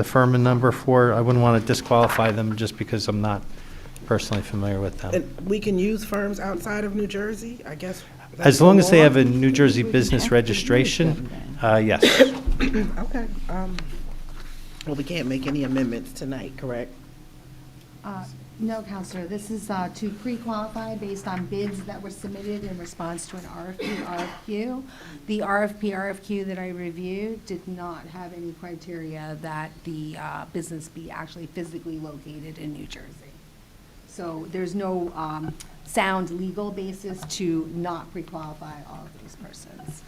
firm in number 4. I wouldn't want to disqualify them just because I'm not personally familiar with them. And we can use firms outside of New Jersey, I guess? As long as they have a New Jersey business registration, yes. Okay. Well, we can't make any amendments tonight, correct? No, Counselor, this is to pre-qualify based on bids that were submitted in response to an RFQ. The RFQ that I reviewed did not have any criteria that the business be actually physically located in New Jersey. So there's no sound legal basis to not pre-qualify all of these persons.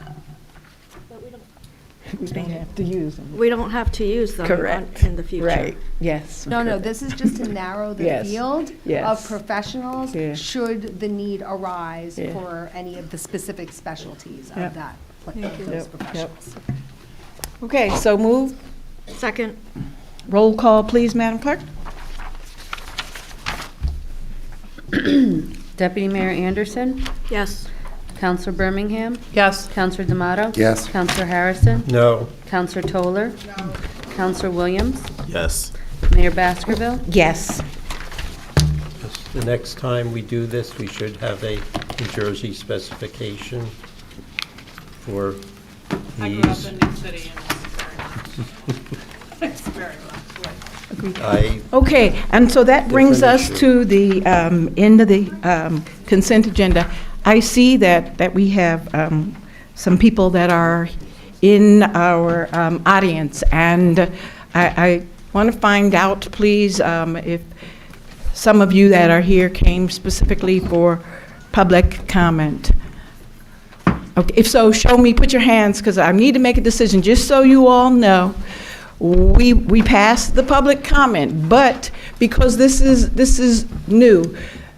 We don't have to use them. We don't have to use them Correct. in the future. Right, yes. No, this is just to narrow the Yes, field yes. of professionals Yeah. should the need arise Yeah. for any of the specific specialties Yep. of that, Thank you. those Yep, professionals. Okay, so move. Second, Roll call, please, Madam Clerk. Deputy Mayor Anderson, yes. Counselor Birmingham, Yes. Counselor D'Amato. Yes. Counselor Harrison, No. Counselor Toller. Counselor Williams, Yes. Mayor Baskerville. Yes. The next time we do this, we should have a New Jersey specification for these. Okay, and so that brings Different us issue. to the end of the consent agenda. I see that we have some people that are in our audience, and I want to find out, please, if some of you that are here came specifically for public comment. Okay, if so, show me, put your hands, because I need to make a decision, just so you all know. We passed the public comment, but because this is new,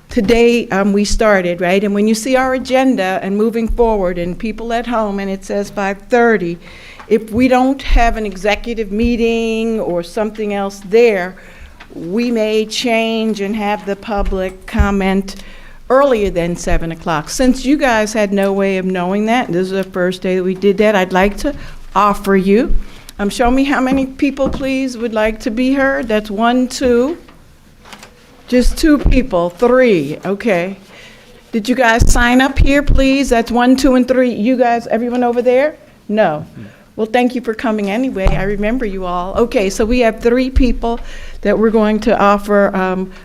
today we started, right? And when you see our agenda and moving forward and people at home and it says 5:30, if we don't have an executive meeting or something else there, we may change and have the public comment earlier than 7 o'clock. Since you guys had no way of knowing that, this is the first day that we did that, I'd like to offer you. Show me how many people, please, would like to be heard. That's 1, 2. Just 2 people, 3, okay. Did you guys sign up here, please? That's 1, 2, and 3. You guys, everyone over there? No. Well, thank you for coming anyway. I remember you all. Okay, so we have 3 people that we're going to offer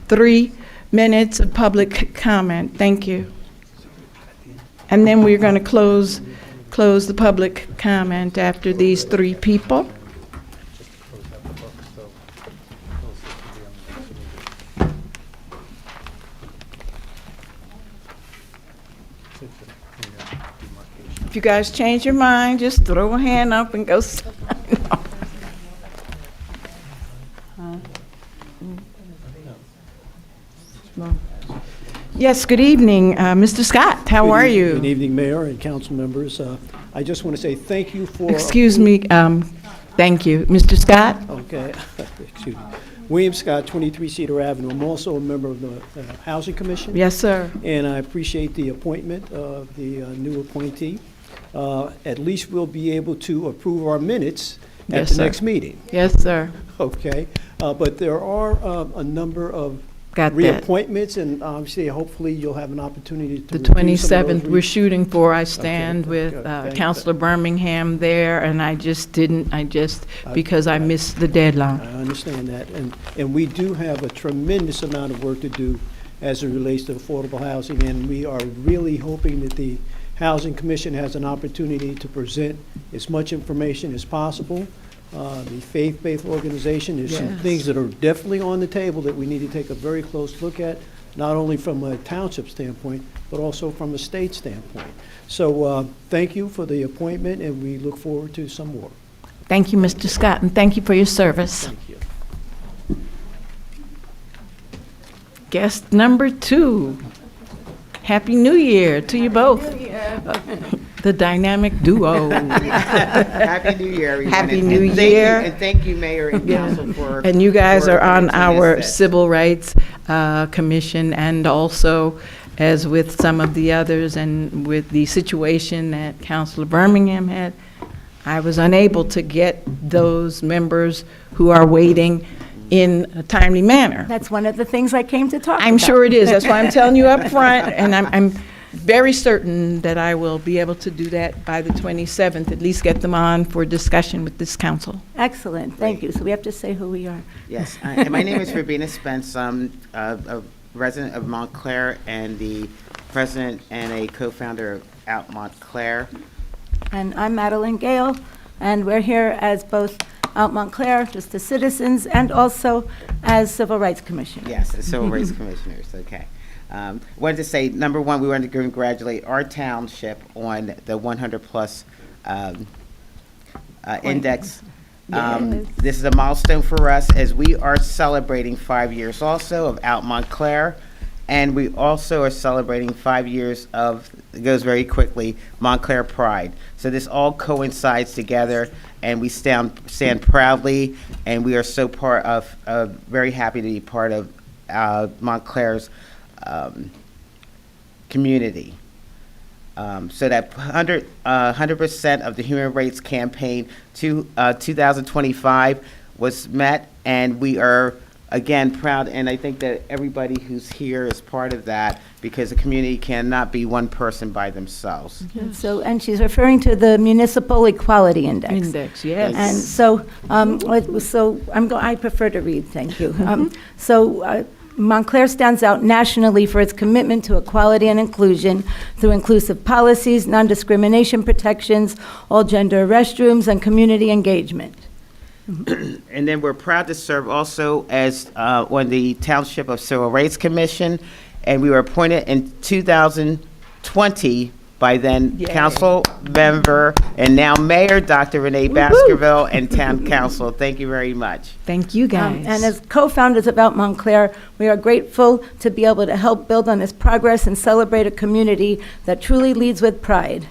3 minutes of public comment. Thank you. And then we're going to close the public comment after these 3 people. If you guys change your mind, just throw a hand up and go sign up. Yes, good evening, Mr. Scott. How are you? Good evening, Mayor and council members. I just want to say thank you for... Excuse me, thank you. Mr. Scott? Okay, excuse me. William Scott, 23 Cedar Avenue. I'm also a member of the Housing Commission. Yes, sir. And I appreciate the appointment of the new appointee. At least we'll be able to approve our minutes at Yes, the sir. next meeting. Yes, sir. Okay, but there are a number of Got that. reappointments, and obviously, hopefully, you'll have an opportunity to The review some of those 27th, we're shooting for. I stand Okay, with good. Thank you. Counselor Birmingham there, and because I missed the deadline. I understand that, and we do have a tremendous amount of work to do as it relates to affordable housing, and we are really hoping that the Housing Commission has an opportunity to present as much information as possible. The faith-based organization, there's some Yes. things that are definitely on the table that we need to take a very close look at, not only from a township standpoint, but also from a state standpoint. So thank you for the appointment, and we look forward to some more. Thank you, Mr. Scott, and thank you for your service. Thank you. Guest number 2. Happy New Year to you both. The dynamic duo. Happy New Year, everyone. Happy and- New and thank you- Year. And thank you, Mayor and Yeah. Council, for. And you guys for are on permitting our us this. Civil Rights Commission, and also, as with some of the others, and with the situation that Councilor Birmingham had, I was unable to get those members who are waiting in a timely manner. That's one of the things I came to talk about. I'm sure it is. That's why I'm telling you up front, and I'm very certain that I will be able to do that by the 27th, at least get them on for discussion with this council. Excellent, thank you. So we have to say who we are. Yes, and my name is Rabina Spence. I'm a resident of Montclair and the president and a co-founder of Out Montclair. And I'm Madeline Gale, and we're here as both Out Montclair, just as citizens, and also as Civil Rights Commissioners. Yes, the Civil Rights Commissioners, okay. Wanted to say, number one, we wanted to congratulate our township on the 100-plus index. This is a milestone for us, as we are celebrating 5 years also of Out Montclair, and we also are celebrating 5 years of, it goes very quickly, Montclair Pride. So this all coincides together, and we stand proudly, and we are so very happy to be part of Montclair's community. So that 100% of the Human Rights Campaign 2025 was met, and we are, again, proud, and I think that everybody who's here is part of that, because the community cannot be one person by themselves. So, and she's referring to the Municipal Equality Index. Index, yes. And so, I prefer to read, thank you. Montclair stands out nationally for its commitment to equality and inclusion through inclusive policies, non-discrimination protections, all-gender restrooms, and community engagement. And then we're proud to serve also as on the Township of Civil Rights Commission, and we were appointed in 2020 by then Yay. council member and now Mayor Dr. Renee Baskerville and Town Council. Thank you very much. Thank you, guys. And as co-founders of Out Montclair, we are grateful to be able to help build on this progress and celebrate a community that truly leads with pride.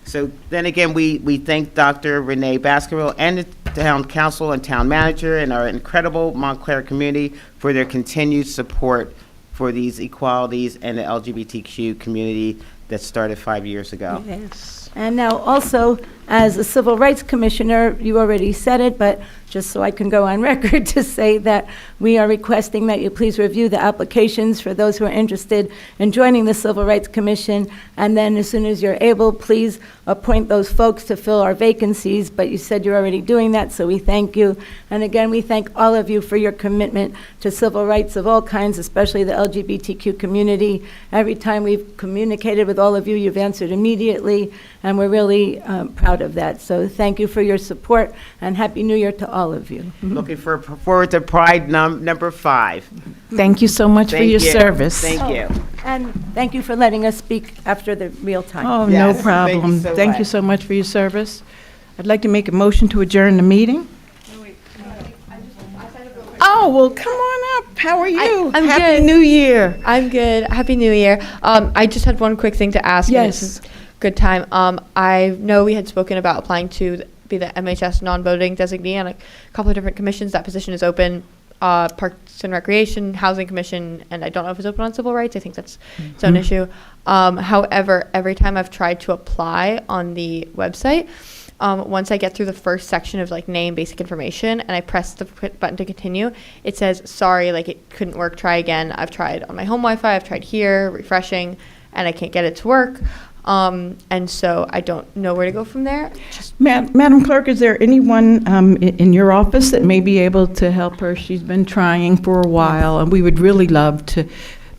So then again, we thank Dr. Renee Baskerville and the Town Council and Town Manager and our incredible Montclair community for their continued support for these equalities and the LGBTQ community that started 5 years ago. Yes. And now also, as a Civil Rights Commissioner, you already said it, but just so I can go on record to say that we are requesting that you please review the applications for those who are interested in joining the Civil Rights Commission, and then as soon as you're able, please appoint those folks to fill our vacancies, but you said you're already doing that, so we thank you. And again, we thank all of you for your commitment to civil rights of all kinds, especially the LGBTQ community. Every time we've communicated with all of you, you've answered immediately, and we're really proud of that. So thank you for your support, and Happy New Year to all of you. Looking forward to Pride number 5. Thank you so much for Thank your you. service. Thank you. And thank you for letting us speak after the real time. Oh, Yes, no thank you problem. so Thank you much. so much for your service. I'd like to make a motion to adjourn the meeting. Oh, well, come on up. How are you? I'm Happy good. New Year. I'm good. Happy New Year. I just had one quick thing to ask. and Yes. this is good time. I know we had spoken about applying to be the MHS non-voting designee on a couple of different commissions. That position is open. Parks and Recreation, Housing Commission, and I don't know if it's open on civil rights. I think that's its own issue. However, every time I've tried to apply on the website, once I get through the first section of like name, basic information, and I press the button to continue, it says, sorry, like it couldn't work, try again. I've tried on my home Wi-Fi, I've tried here, refreshing, and I can't get it to work. And so I don't know where to go from there. Madam Clerk, is there anyone in your office that may be able to help her? She's been trying for a while, and we would really love to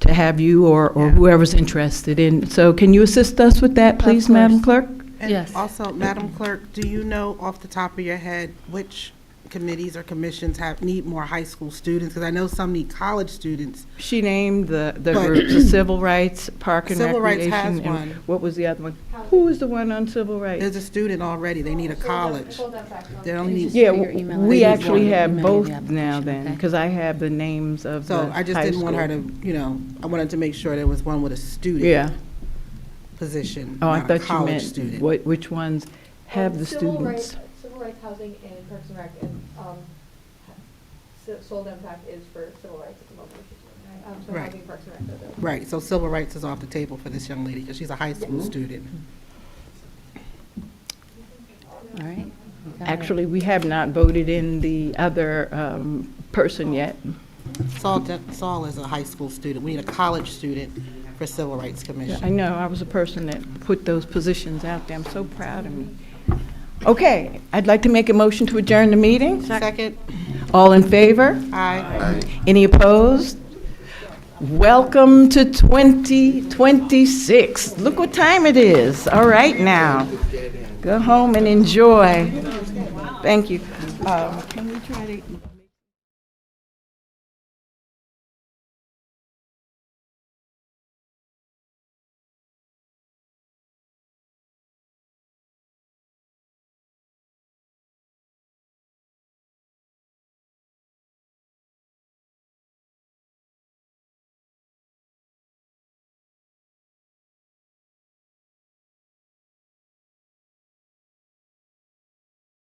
have you or whoever's interested in. So can you assist us with that, please, Madam Clerk? And Yes. also, Madam Clerk, do you know off the top of your head which committees or commissions need more high school students? Because I know some need college students. She named the groups, the Civil Rights, Park and Civil Rights Recreation. has and one. What was the other one? Who was the one on Civil Rights? There's a student already, they need a college. They don't need, Yeah, Your email we address. actually have Email both the application, now then, okay. because I have the names of the so I just high didn't want her school. to, I wanted to make sure there was one with a student Yeah. position, Oh, I not a thought you college meant student. which ones have the students. Civil rights housing and Parks and Rec, and Soul Impact is for civil rights at the moment. So Right. housing, Parks and Rec, are Right, so civil rights is off the table for this young lady because she's a high school student. All right. you got it. Actually, we have not voted in the other person yet. Saul is a high school student. We need a college student for Civil Rights Commission. I know, I was the person that put those positions out there. I'm so proud of me. Okay, I'd like to make a motion to adjourn the meeting. Second? All in favor? Aye. Any opposed? Welcome to 2026. Look what time it is. All right now. Go home and enjoy. Thank you. Can we try to...